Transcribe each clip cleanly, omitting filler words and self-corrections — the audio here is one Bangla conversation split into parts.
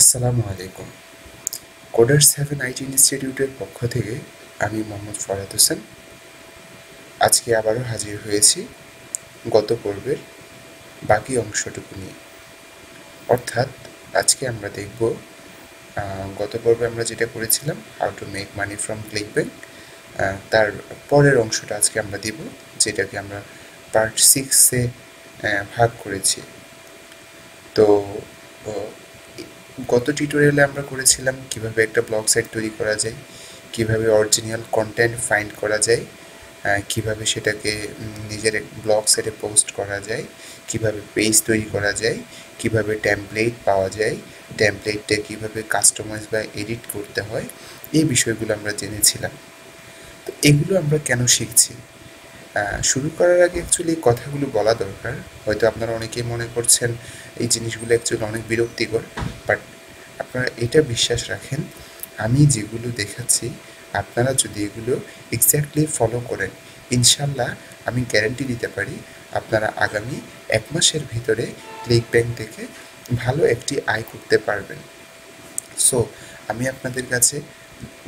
আসসালামু আলাইকুম। কোডার 7 আইটি ইনস্টিটিউটের পক্ষ থেকে আমি মোহাম্মদ ফরহাদ হোসেন আজকে আবারও হাজির হয়েছি গত পর্বের বাকি অংশটুকু নিয়ে। অর্থাৎ আজকে আমরা দেখব গত পর্বে আমরা যেটা করেছিলাম how to make money from ClickBank, তার পরের অংশটা আজকে আমরা দিব, যেটাকে আমরা পার্ট 6-এ ভাগ করেছি। তো গত টিউটোরিয়ালে আমরা করেছিলাম কিভাবে একটা ব্লগ সাইট তৈরি করা যায়, কিভাবে অরিজিনাল কন্টেন্ট ফাইন্ড করা যায়, কিভাবে সেটাকে নিজের ব্লগ সাইটে পোস্ট করা যায়, কিভাবে পেজ তৈরি করা যায়, কিভাবে টেমপ্লেট পাওয়া যায়, টেমপ্লেটটা কিভাবে কাস্টমাইজ বা এডিট করতে হয়, এই বিষয়গুলো আমরা জেনেছিলাম। তো এগুলো আমরা কেন শিখছি? শুরু করার আগে অ্যাকচুয়ালি এই কথাগুলো বলা দরকার। হয়তো আপনারা অনেকেই মনে করছেন এই জিনিসগুলো অ্যাকচুয়ালি অনেক বিরক্তিকর, বাট আপনারা এটা বিশ্বাস রাখেন, আমি যেগুলো দেখাচ্ছি আপনারা যদি এগুলো এক্স্যাক্টলি ফলো করেন, ইনশাল্লাহ আমি গ্যারান্টি দিতে পারি আপনারা আগামী 1 মাসের ভিতরে ক্লিকব্যাংক থেকে ভালো একটি আয় করতে পারবেন। সো আমি আপনাদের কাছে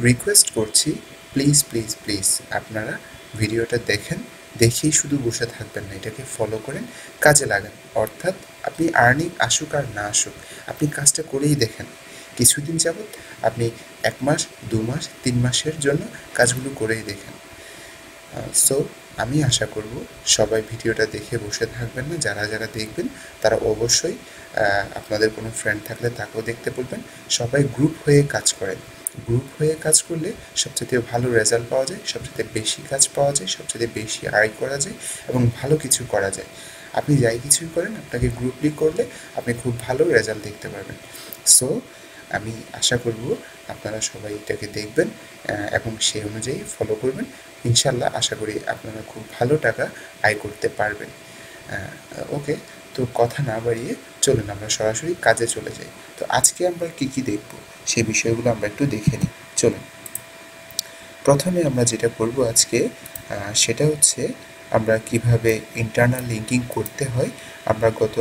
রিকোয়েস্ট করছি, প্লিজ প্লিজ প্লিজ আপনারা ভিডিওটা দেখেন, দেখেই শুধু বসে থাকবেন না, এটাকে ফলো করেন, কাজে লাগান। অর্থাৎ আপনি আর্নিং আসুক আর না আসুক, আপনি কাজটা করেই দেখেন। কিছুদিন যাবৎ আপনি 1 মাস, 2 মাস, 3 মাসের জন্য কাজগুলো করেই দেখেন। সো আমি আশা করব সবাই ভিডিওটা দেখে বসে থাকবেন না। যারা যারা দেখবেন তারা অবশ্যই আপনাদের কোনো ফ্রেন্ড থাকলে তাকেও দেখতে বলবেন। সবাই গ্রুপ হয়ে কাজ করেন। গ্রুপ হয়ে কাজ করলে সবচেয়ে ভালো রেজাল্ট পাওয়া যায়, সবচেয়ে বেশি কাজ পাওয়া যায়, সবচেয়ে বেশি আয় করা যায় এবং ভালো কিছু করা যায়। আপনি যাই কিছুই করেন, আপনাকে গ্রুপলি করলে আপনি খুব ভালো রেজাল্ট দেখতে পারবেন। সো আমি আশা করব আপনারা সবাই এটাকে দেখবেন এবং সেই অনুযায়ী ফলো করবেন। ইনশাল্লাহ আশা করি আপনারা খুব ভালো টাকা আয় করতে পারবেন। ওকে, তো কথা না বাড়িয়ে চলুন আমরা সরাসরি কাজে চলে যাই। তো আজকে আমরা কি কি দেখব সেই বিষয়গুলো আমরা একটু দেখে নিই। চলুন, প্রথমে আমরা যেটা করব আজকে সেটা হচ্ছে আমরা কিভাবে ইন্টারনাল লিঙ্কিং করতে হয়। আমরা গত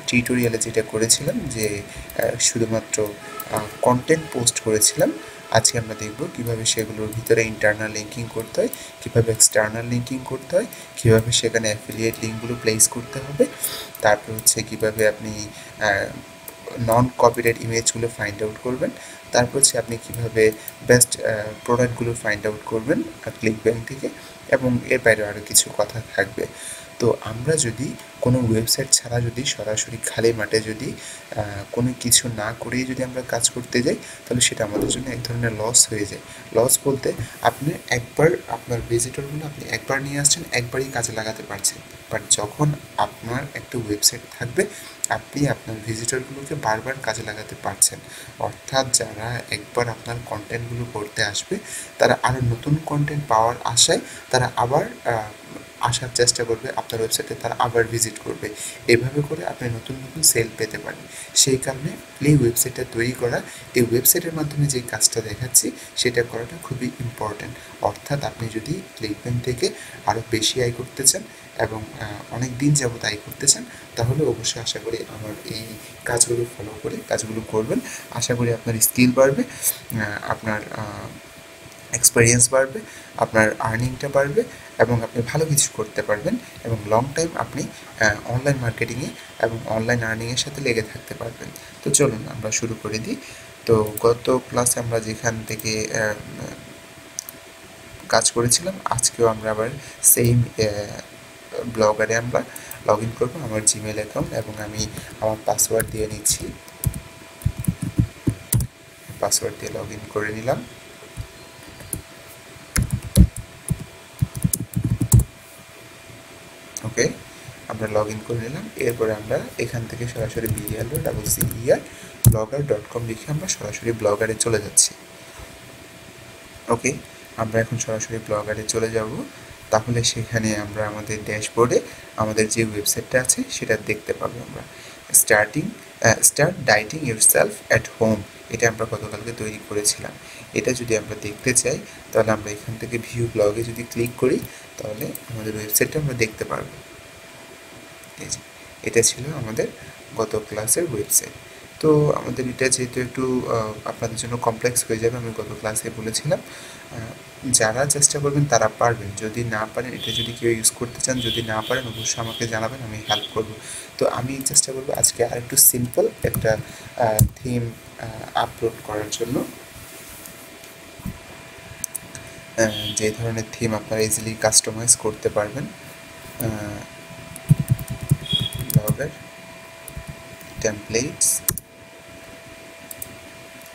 টিউটোরিয়ালে যেটা করেছিলাম যে শুধুমাত্র কন্টেন্ট পোস্ট করেছিলাম, আজকে আমরা দেখব কিভাবে সেগুলোর ভিতরে ইন্টারনাল লিঙ্কিং করতে হয়, কিভাবে এক্সটার্নাল লিঙ্কিং করতে হয়, কিভাবে সেখানে অ্যাফিলিয়েট লিঙ্কগুলো প্লেস করতে হবে, তারপর হচ্ছে কিভাবে আপনি নন কপিরাইট ইমেজগুলো ফাইন্ড আউট করবেন, তারপর হচ্ছে আপনি কিভাবে বেস্ট প্রোডাক্টগুলো ফাইন্ড আউট করবেন ক্লিকব্যাংক থেকে, এবং এর বাইরে আরও কিছু কথা থাকবে। তো আমরা যদি কোনো ওয়েবসাইট ছাড়া যদি সরাসরি খালি মাঠে যদি কোনো কিছু না করেই যদি আমরা কাজ করতে যাই, তাহলে সেটা আমাদের জন্য এক ধরনের লস হয়ে যায়। লস বলতে আপনি একবার আপনার ভিজিটরগুলো আপনি একবার নিয়ে আসছেন, একবারই কাজে লাগাতে পারছেন, বাট যখন আপনার একটা ওয়েবসাইট থাকবে আপনি আপনার ভিজিটরগুলোকে বারবার কাজে লাগাতে পারছেন। অর্থাৎ যারা একবার আপনার কন্টেন্টগুলো পড়তে আসবে, তারা আরও নতুন কন্টেন্ট পাওয়ার আশায় তারা আবার আসার চেষ্টা করবে আপনার ওয়েবসাইটে, তারা আবার ভিজিট করবে। এভাবে করে আপনি নতুন নতুন সেল পেতে পারেন। সেই কারণে এই ওয়েবসাইটটা তৈরি করা, এই ওয়েবসাইটের মাধ্যমে যে কাজটা দেখাচ্ছি সেটা করাটা খুবই ইম্পর্ট্যান্ট। অর্থাৎ আপনি যদি ক্লিকব্যাংক থেকে আরও বেশি আয় করতে চান এবং অনেক দিন যাবত আয় করতে চান, তাহলে অবশ্যই আশা করি আমার এই কাজগুলো ফলো করে কাজগুলো করবেন। আশা করি আপনার স্কিল বাড়বে, আপনার এক্সপেরিয়েন্স বাড়বে, আপনার আর্নিংটা বাড়বে এবং আপনি ভালো কিছু করতে পারবেন এবং লং টাইম আপনি অনলাইন মার্কেটিংয়ে এবং অনলাইন আর্নিংয়ের সাথে লেগে থাকতে পারবেন। তো চলুন আমরা শুরু করে দিই। তো গত ক্লাসে আমরা যেখান থেকে কাজ করেছিলাম, আজকেও আমরা আবার সেম ব্লগারে আমরা লগ ইন করবো, আমার জিমেল অ্যাকাউন্ট, এবং আমি আমার পাসওয়ার্ড দিয়ে নিচ্ছি। পাসওয়ার্ড দিয়ে লগ ইন করে নিলাম। ওকে, আমরা লগ ইন করে নিলাম। এরপরে আমরা এখান থেকে সরাসরি blogger.com লিখে আমরা সরাসরি ব্লগারে চলে যাচ্ছি। ওকে, আমরা এখন সরাসরি ব্লগারে চলে যাব। তাহলে সেখানে আমরা আমাদের ড্যাশবোর্ডে আমাদের যে ওয়েবসাইটটা আছে সেটা দেখতে পাবো। আমরা স্টার্ট ডাইটিং ইউরসেলফ অ্যাট হোম, এটা আমরা গতকালকে তৈরি করেছিলাম। এটা যদি আমরা দেখতে চাই তাহলে আমরা এখান থেকে ভিউ ব্লগে যদি ক্লিক করি তাহলে আমাদের ওয়েবসাইটটা আমরা দেখতে পারবো। এই যে এটা ছিল আমাদের গত ক্লাসের ওয়েবসাইট। তো আমাদের এটা যেহেতু একটু আপনাদের জন্য কমপ্লেক্স হয়ে যাবে, আমি গত ক্লাসে বলেছিলাম, যারা চেষ্টা করবেন তারা পারবেন। যদি না পারেন, এটা যদি কেউ ইউজ করতে চান, যদি না পারেন অবশ্যই আমাকে জানাবেন, আমি হেল্প করব। তো আমি চেষ্টা করব আজকে আর একটু সিম্পল একটা থিম আপলোড করার জন্য, যে ধরনের থিম আপনারা ইজিলি কাস্টমাইজ করতে পারবেন। ব্লগার টেমপ্লেটস,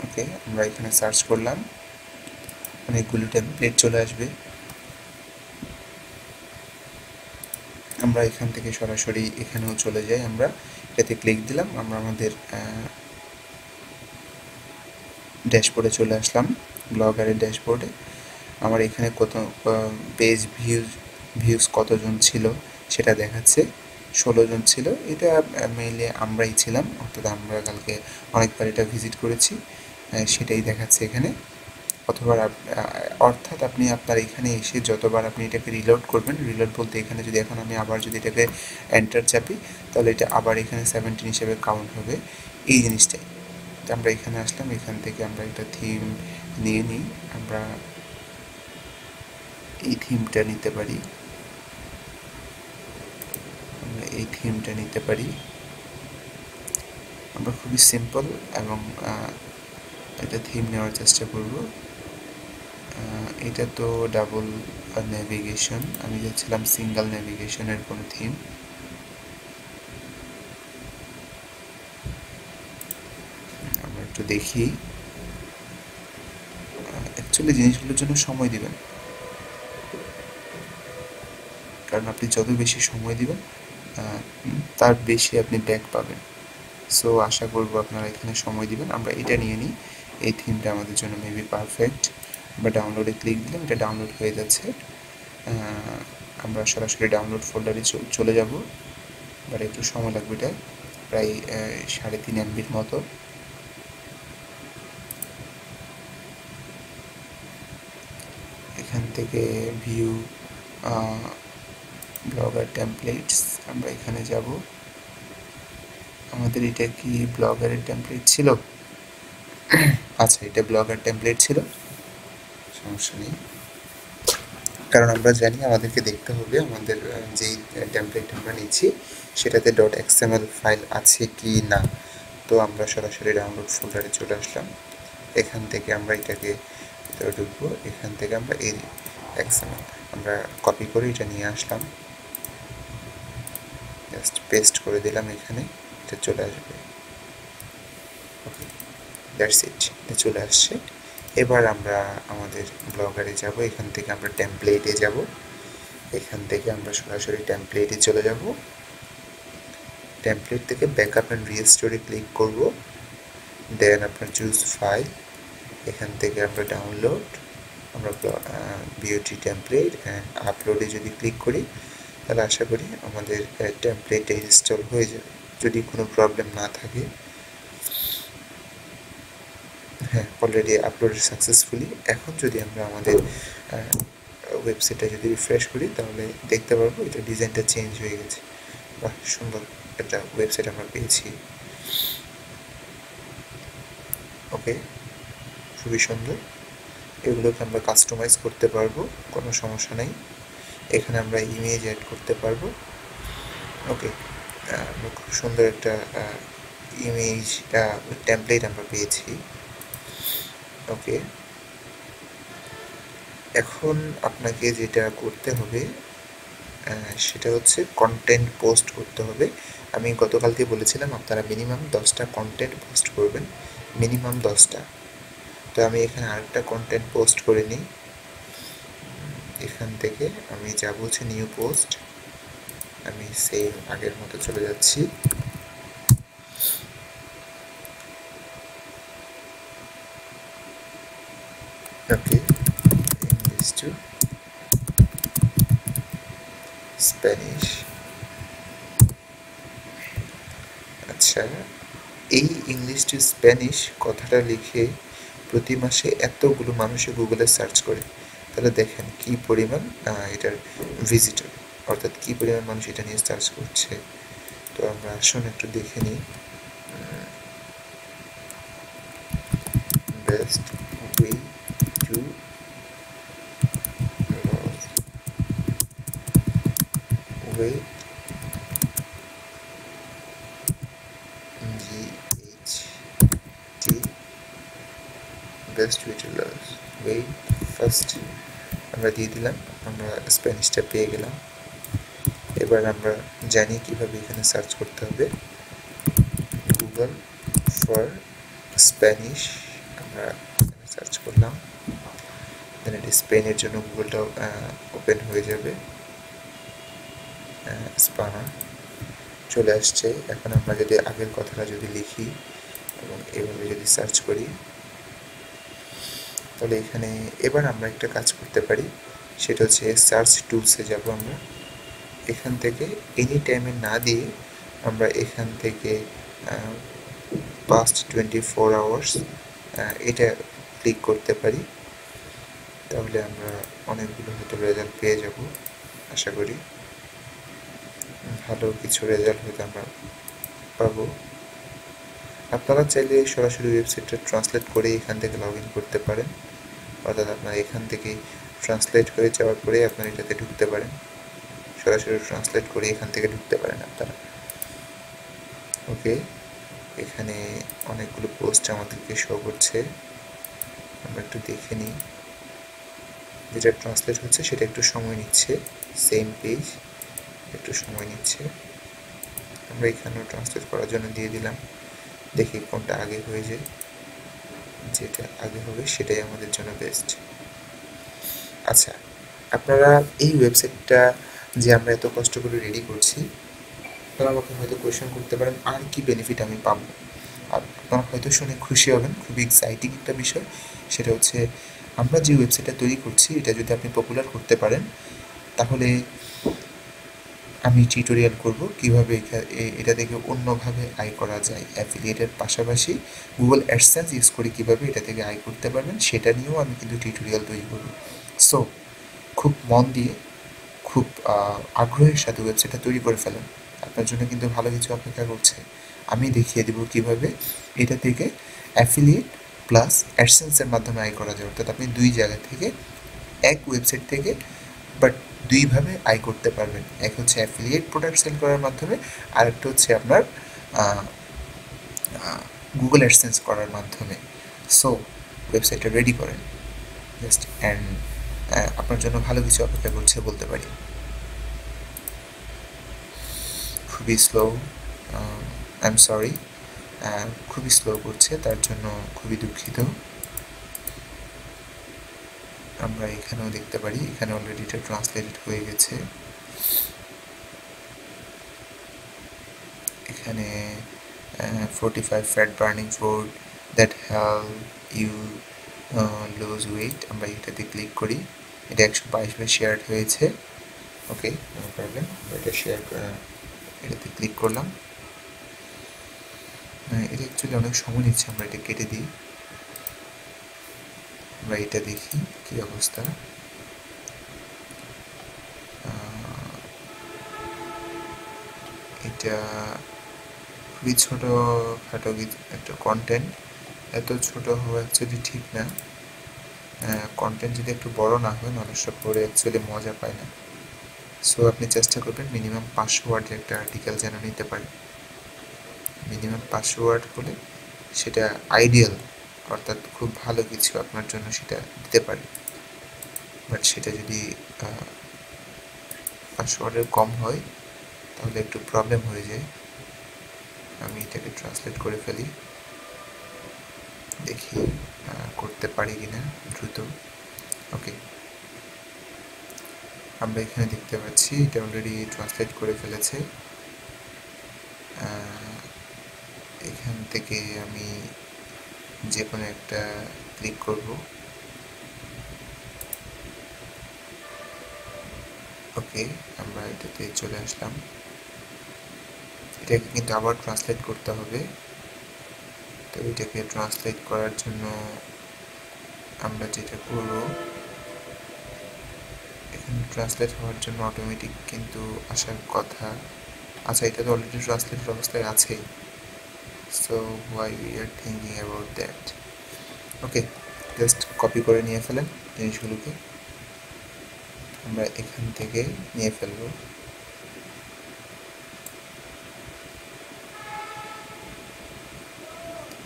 ওকে, আমরা এখানে সার্চ করলাম, অনেকগুলো টেমপ্লেট চলে আসবে। আমরা এখান থেকে সরাসরি এখানেও চলে যাই, আমরা এটাতে ক্লিক দিলাম, আমরা আমাদের ড্যাশবোর্ডে চলে আসলাম। ব্লগারের ড্যাশবোর্ডে আমার এখানে কত পেজ ভিউজ কতজন ছিল সেটা দেখাচ্ছে, 16 জন ছিল। এটা মেইনলি আমরাই ছিলাম, অর্থাৎ আমরা কালকে অনেকবার এটা ভিজিট করেছি, সেটাই দেখাচ্ছে এখানে। অথবা অর্থাৎ আপনি আপনার এখানে এসে যতবার আপনি এটাকে রিলোড করবেন, রিলোড বলতে এখানে যদি এখন আমি আবার যদি এটাকে এন্টার চাপি, তাহলে এটা আবার এখানে 17 হিসেবে কাউন্ট হবে, এই জিনিসটাই। তো আমরা এখানে আসলাম, এখান থেকে আমরা একটা থিম নিয়ে নিই, আমরা এই থিমটা নিতে পারি, আমরা এই থিমটা নিতে পারি। আমরা খুবই সিম্পল এবং একটা থিম নেওয়ার চেষ্টা করব। এটা তো ডাবল নেভিগেশন, আমি যাচ্ছিলাম সিঙ্গেল নেভিগেশনের কোনো থিম। আমরা একটু দেখি, অ্যাকচুয়ালি জিনিসগুলোর জন্য সময় দিবেন, কারণ আপনি যত বেশি সময় দিবেন তার বেশি আপনি ব্যাক পাবেন। সো আশা করব আপনারা এখানে সময় দিবেন। আমরা এটা নিয়ে নিই, এই থিমটা আমাদের জন্য মেবি পারফেক্ট। আমরা ডাউনলোডে ক্লিক দিলাম, এটা ডাউনলোড হয়ে যাচ্ছে। আমরা সরাসরি ডাউনলোড ফোল্ডারে চলে যাব, বাট একটু সময় লাগবে, এটা প্রায় 3.5 MBর মতো। এখান থেকে ভিউ ব্লগার টেমপ্লেটস, আমরা এখানে যাব। আমাদের এটা কি ব্লগারের টেমপ্লেট ছিল? আচ্ছা, এটা ব্লগার টেমপ্লেট ছিল, সমস্যা নেই, কারণ আমরা জানি আমাদেরকে দেখতে হবে আমাদের যেই টেমপ্লেট আমরা নিচ্ছি সেটাতে .xml ফাইল আছে কি না। তো আমরা সরাসরি ডাউনলোড ফোল্ডারে চলে আসলাম, এখান থেকে আমরা এটাকে ভিতরে ঢুকবো, এখান থেকে আমরা এই XML আমরা কপি করে এটা নিয়ে আসলাম, জাস্ট পেস্ট করে দিলাম, এখানে এটা চলে আসবে। ওকে, দ্যাটস ইট, এটা চলে আসছে। এবার আমরা আমাদের ব্লগারে যাব, এখান থেকে আমরা টেমপ্লেটে যাব, এখান থেকে আমরা সরাসরি টেমপ্লেটে চলে যাব। টেমপ্লেট থেকে ব্যাকআপ অ্যান্ড রিস্টোরে ক্লিক করব, দেন আপনার চুজ ফাইল, এখান থেকে আমরা ডাউনলোড, আমরা বিওটি টেমপ্লেট অ্যান্ড আপলোডে যদি ক্লিক করি তাহলে আশা করি আমাদের টেমপ্লেটটা ইনস্টল হয়ে যাবে, যদি কোনো প্রবলেম না থাকে। হ্যাঁ, অলরেডি আপলোডেড সাকসেসফুলি। এখন যদি আমরা আমাদের ওয়েবসাইটটা যদি রিফ্রেশ করি তাহলে দেখতে পারবো এটা ডিজাইনটা চেঞ্জ হয়ে গেছে। বাহ, সুন্দর একটা ওয়েবসাইট আমরা পেয়েছি। ওকে, খুবই সুন্দর। এগুলোকে আমরা কাস্টমাইজ করতে পারবো, কোনো সমস্যা নেই। এখানে আমরা ইমেজ অ্যাড করতে পারবো। ওকে, খুব সুন্দর একটা ইমেজ টেমপ্লেট আমরা পেয়েছি। ওকে, এখন আপনাকে যেটা করতে হবে সেটা হচ্ছে কন্টেন্ট পোস্ট করতে হবে। আমি গতকালকে বলেছিলাম আপনারা মিনিমাম 10টা কন্টেন্ট পোস্ট করবেন, মিনিমাম 10টা। তো আমি এখানে আরেকটা কন্টেন্ট পোস্ট করে নিই, এখান থেকে আমি যাব হচ্ছে নিউ পোস্ট, আমি সেম আগের মতো চলে যাচ্ছি। ওকে, ইংলিশ টু স্প্যানিশ। আচ্ছা, এই ইংলিশ টু স্প্যানিশ কথাটা লিখে প্রতি মাসে এতগুলো মানুষে গুগলে সার্চ করে, তাহলে দেখেন কি পরিমাণ এটার ভিজিটর, অর্থাৎ কি পরিমাণ মানুষ এটা নিয়ে সার্চ করছে। তো আমরা আসুন একটু দেখে নিই। just way to way GHT best way to lose way first আমরা দিয়ে দিলাম, আমরা স্প্যানিশটা পেয়ে গেলাম। এবার আমরা জানি কিভাবে এখানে সার্চ করতে হবে, গুগল ফর স্প্যানিশ আমরা সার্চ করলাম, দেন এটি স্পেনের জন্য গুগলটাও ওপেন হয়ে যাবে, স্পানা চলে আসছে। এখন আমরা যদি আগের কথাটা যদি লিখি এবং এভাবে যদি সার্চ করি, তাহলে এখানে এবার আমরা একটা কাজ করতে পারি, সেটা হচ্ছে সার্চ টুলসে যাব আমরা। এখান থেকে এনি টাইমে না দিয়ে আমরা এখান থেকে পাস্ট 24 আওয়ার্স এটা ক্লিক করতে পারি, তাহলে আমরা অনেকগুলো হয়তো রেজাল্ট পেয়ে যাব। আশা করি ভালো কিছু রেজাল্ট হয়তো আমরা পাবো। আপনারা চাইলে সরাসরি ওয়েবসাইটটা ট্রান্সলেট করে এখান থেকে লগ ইন করতে পারেন, অর্থাৎ আপনারা এখান থেকে ট্রান্সলেট হয়ে যাওয়ার পরে আপনারা এটাতে ঢুকতে পারেন, সরাসরি ট্রান্সলেট করে এখান থেকে ঢুকতে পারেন আপনারা। ওকে, এখানে অনেকগুলো পোস্ট আমাদেরকে শো করছে, আমরা একটু দেখে নিই। যেটা ট্রান্সলেট হচ্ছে সেটা একটু সময় নিচ্ছে, সেম পেজ একটু সময় নিচ্ছে। আমরা এখানেও ট্রান্সলেট করার জন্য দিয়ে দিলাম, দেখি কোনটা আগে হয়ে যায়, যেটা আগে হবে সেটাই আমাদের জন্য বেস্ট। আচ্ছা, আপনারা এই ওয়েবসাইটটা যে আমরা এত কষ্ট করে রেডি করছি, আপনারা আমাকে হয়তো কোয়েশ্চেন করতে পারেন আর কি বেনিফিট আমি পাবো। আর আপনারা হয়তো শুনে খুশি হবেন, খুবই এক্সাইটিং একটা বিষয়, সেটা হচ্ছে আমরা যে ওয়েবসাইটটা তৈরি করছি এটা যদি আপনি পপুলার করতে পারেন, তাহলে আমি টিউটোরিয়াল করব কীভাবে এটা থেকে অন্যভাবে আয় করা যায়। অ্যাফিলিয়েটের পাশাপাশি গুগল অ্যাডসেন্স ইউজ করে কীভাবে এটা থেকে আয় করতে পারবেন সেটা নিয়েও আমি কিন্তু টিউটোরিয়াল তৈরি করব। সো খুব মন দিয়ে, খুব আগ্রহের সাথে ওয়েবসাইটটা তৈরি করে ফেলেন, আপনার জন্য কিন্তু ভালো কিছু অপেক্ষা করছে। আমি দেখিয়ে দেবো কীভাবে এটা থেকে অ্যাফিলিয়েট প্লাস অ্যাডসেন্সের মাধ্যমে আয় করা যায়, অর্থাৎ আপনি দুই জায়গা থেকে এক ওয়েবসাইট থেকে বাট দুইভাবে আয় করতে পারবেন। এক হচ্ছে অ্যাফিলিয়েট প্রোডাক্ট সেল করার মাধ্যমে, আর একটা হচ্ছে আপনার গুগল অ্যাডসেন্স করার মাধ্যমে। সো ওয়েবসাইটটা রেডি করেন জাস্ট, অ্যান্ড আপনার জন্য ভালো কিছু অপেক্ষা করছে বলতে পারি। খুবই স্লো, আই এম সরি, খুবই স্লো করছে, তার জন্য খুবই দুঃখিত। আমরা এখানেও দেখতে পারি, এখানে অলরেডি এটা ট্রান্সলেটেড হয়ে গেছে। এখানে 45 fat burning food that help you lose weight, আমরা এটাতে ক্লিক করি। এটা 122 শেয়ার হয়েছে। ওকে, নো প্রবলেম, এটা শেয়ার এটাতে ক্লিক করলাম। এটা অ্যাকচুয়ালি অনেক সময় নিচ্ছে, আমরা এটা কেটে দিই। আমরা এটা দেখি কি অবস্থা। এটা খুবই ছোটোখাটো একটা কন্টেন্ট, এত ছোট হওয়া অ্যাকচুয়ালি ঠিক না। কন্টেন্ট যদি একটু বড় না হয়, মানুষরা পড়ে অ্যাকচুয়ালি মজা পায় না। সো আপনি চেষ্টা করবেন মিনিমাম 500 ওয়ার্ডের একটা আর্টিকেল যেন নিতে পারে। মিনিমাম 500 ওয়ার্ড হলে সেটা আইডিয়াল, অর্থাৎ খুব ভালো কিছু আপনার জন্য সেটা দিতে পারে। বাট সেটা যদি 500 ওয়ার্ডের কম হয় তাহলে একটু প্রবলেম হয়ে যায়। আমি এটাকে ট্রান্সলেট করে ফেলি, দেখি করতে পারি কিনা দ্রুত। ওকে, আমরা এখানে দেখতে পাচ্ছি এটা অলরেডি ট্রান্সলেট করে ফেলেছে। এখান থেকে আমি যে কোনো একটা ক্লিক করব। ওকে, আমরা এটাতে চলে আসলাম। এটাকে কিন্তু আবার ট্রান্সলেট করতে হবে, তো এটাকে ট্রান্সলেট করার জন্য আমরা যেটা করব, এখানে ট্রান্সলেট হওয়ার জন্য অটোমেটিক কিন্তু আসার কথা। আচ্ছা, এটা তো অলরেডি ট্রান্সলেটেড অবস্থায় আছেই, so why we are thinking about that. Okay, just copy করে নিয়ে ফেলেন জিনিসগুলোকে, আমরা এখান থেকে নিয়ে ফেলব।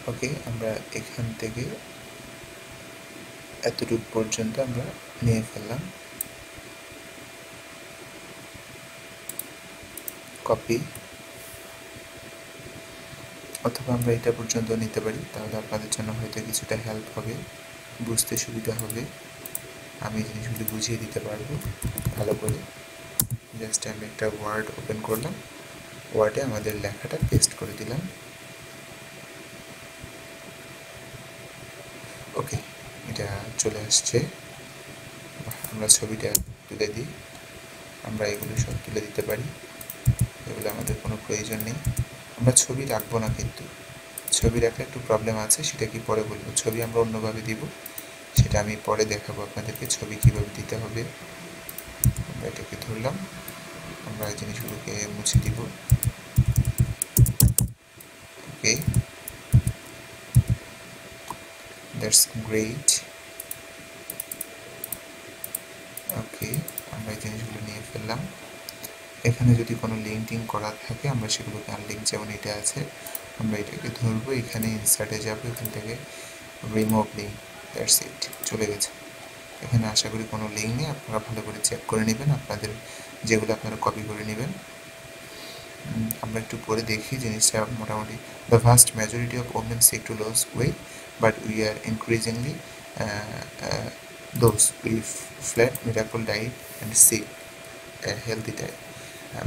ওকে, আমরা এখান থেকে এতটুকু পর্যন্ত আমরা নিয়ে ফেললাম, কপি, অথবা আমরা এটা পর্যন্ত নিতে পারি, তাহলে আপনাদের জন্য হয়তো কিছুটা হেল্প হবে, বুঝতে সুবিধা হবে, আমি জিনিসগুলি বুঝিয়ে দিতে পারবো ভালো করে। জাস্ট আমি একটা ওয়ার্ড ওপেন করলাম, ওয়ার্ডে আমাদের লেখাটা পেস্ট করে দিলাম। ওকে, এটা চলে আসছে। আমরা ছবিটা তুলে দিই, আমরা এগুলো সব তুলে দিতে পারি, এগুলো আমাদের কোনো প্রয়োজন নেই। আমরা ছবি রাখবো না, কিন্তু ছবি রাখলে একটু প্রবলেম আছে, সেটা কি পরে বলবো। ছবি আমরা অন্যভাবে দিব, সেটা আমি পরে দেখাবো আপনাদেরকে ছবি কিভাবে দিতে হবে। আমরা এটাকে ধরলাম, আমরা এই জিনিসগুলোকে মুছে দিব। ওকে, দ্যাটস গ্রেট। ওকে, আমরা এই জিনিসগুলো নিয়ে ফেললাম। এখানে যদি কোনো লিঙ্ক টিঙ্ক করা থাকে আমরা সেগুলোকে আনলিঙ্ক, যেমন এটা আছে, আমরা এটাকে ধরবো, এখানে ইনসার্টে যাবো, এখান থেকে রিমুভ লিঙ্ক, দ্যাটস ইট, চলে গেছে। এখানে আশা করি কোনো লিঙ্ক নেই, আপনারা ভালো করে চেক করে নেবেন আপনাদের যেগুলো আপনারা কপি করে নেবেন। আমরা একটু পরে দেখি জিনিসটা মোটামুটি। The vast majority of women seek to lose weight, but we are increasingly those with flat miracle diet and seek a healthy diet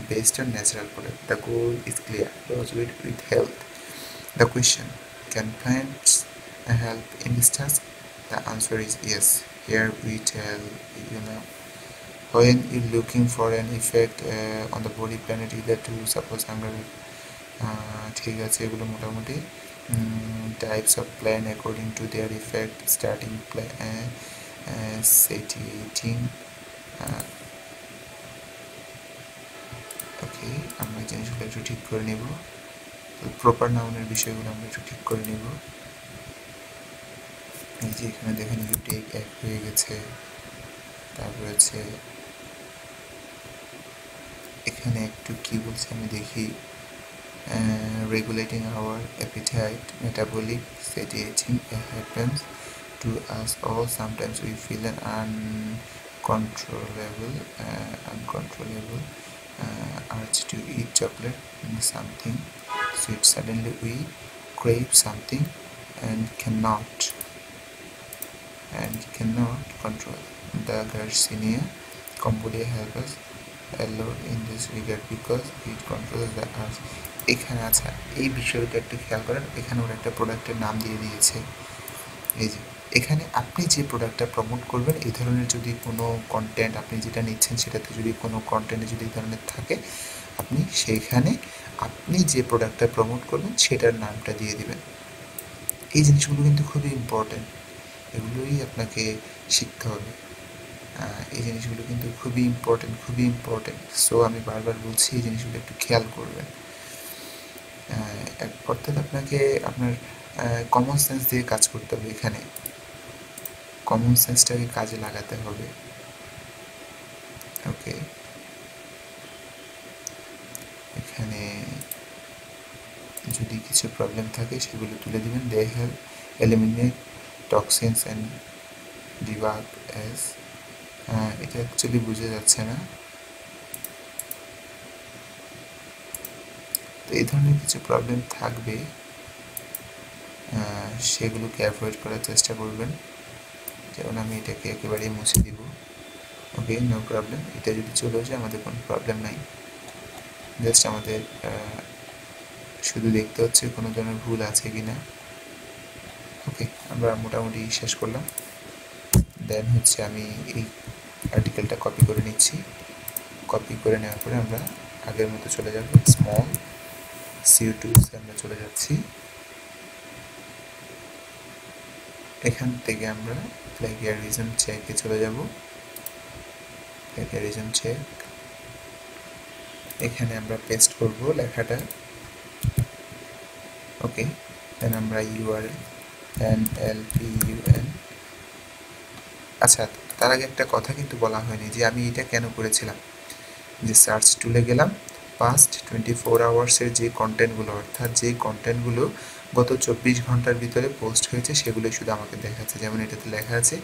based on natural product. The goal is clear: lose weight with health. The question: can plants help in this task? The answer is yes. Here we tell you now. When you're looking for an effect on the body, planet either to suppose hunger, ঠিক আছে, এগুলো মোটামুটি types of plan according to their effect, starting plan, setting. Okay, আমরা জিনিসগুলো একটু ঠিক করে নেব, প্রপার নাউনের বিষয়গুলো আমরা একটু ঠিক করে নেব। এই যে এখানে দেখেন ইউ টেক এক হয়ে গেছে, তারপর হচ্ছে এখানে একটু কি বলছে আমি দেখি, regulating our appetite, metabolic satiating happens to us all. Sometimes we feel an uncontrollable urge to eat chocolate and something sweet. Suddenly we crave something and cannot control. The Garcinia Cambodia help us a lot in this regard because it controls the urge. এখানে আচ্ছা এই বিষয়টা একটু খেয়াল করেন, এখানে ওরা একটা প্রোডাক্টের নাম দিয়ে দিয়েছে। এই যে এখানে আপনি যে প্রোডাক্টটা প্রমোট করবেন, এই ধরনের যদি কোনো কন্টেন্ট আপনি যেটা নিচ্ছেন সেটাতে যদি কোনো কন্টেন্টে যদি এই ধরনের থাকে, আপনি সেইখানে আপনি যে প্রোডাক্টটা প্রমোট করবেন সেটার নামটা দিয়ে দিবেন। এই জিনিসগুলো কিন্তু খুবই ইম্পর্টেন্ট, এগুলোই আপনাকে শিখতে হবে। এই জিনিসগুলো কিন্তু খুবই ইম্পর্টেন্ট। সো আমি বারবার বলছি এই জিনিসগুলো একটু খেয়াল করবেন। অর্থাৎ আপনাকে আপনার কমন সেন্স দিয়ে কাজ করতে হবে, এখানে কমন সেন্সটাকে কাজে লাগাতে হবে। ওকে, এখানে যদি কিছু প্রবলেম থাকে সেগুলো তুলে দিবেন। They help eliminate toxins and debug as, এটা অ্যাকচুয়ালি বোঝা যাচ্ছে না, তো এই ধরনের কিছু প্রবলেম থাকবে, সেগুলোকে অ্যাভয়েড করার চেষ্টা করবেন। যেমন আমি এটাকে একেবারেই মুছে দিব। ওকে, নো প্রবলেম, এটা যদি চলে আসে আমাদের কোনো প্রবলেম নাই, জাস্ট আমাদের শুধু দেখতে হচ্ছে কোনো ধরনের ভুল আছে কি না। ওকে, আমরা মোটামুটি শেষ করলাম। দেন হচ্ছে আমি এই আর্টিকেলটা কপি করে নিচ্ছি, কপি করে নেওয়ার পরে আমরা আগের মতো চলে যাব, স্মল CO2 আমরা চলে যাচ্ছি। এখান থেকে আমরা প্লেগিয়ারিজম চেকে চলে যাব, প্লেগিয়ারিজম চেক, এখানে আমরা পেস্ট করব লেখাটা। ওকে, দেন আমরা URL NLPUN। আচ্ছা, তার আগে একটা কথা কিন্তু বলা হয়নি যে আমি এটা কেন করেছিলাম। যে সার্চ টুলে গেলাম, পাস্ট 24 আওয়ার্সের যে কন্টেন্টগুলো, অর্থাৎ যে কন্টেন্টগুলো গত 24 ঘন্টার ভিতরে পোস্ট হয়েছে সেগুলোই শুধু আমাকে দেখাচ্ছে। যেমন এটাতে লেখা আছে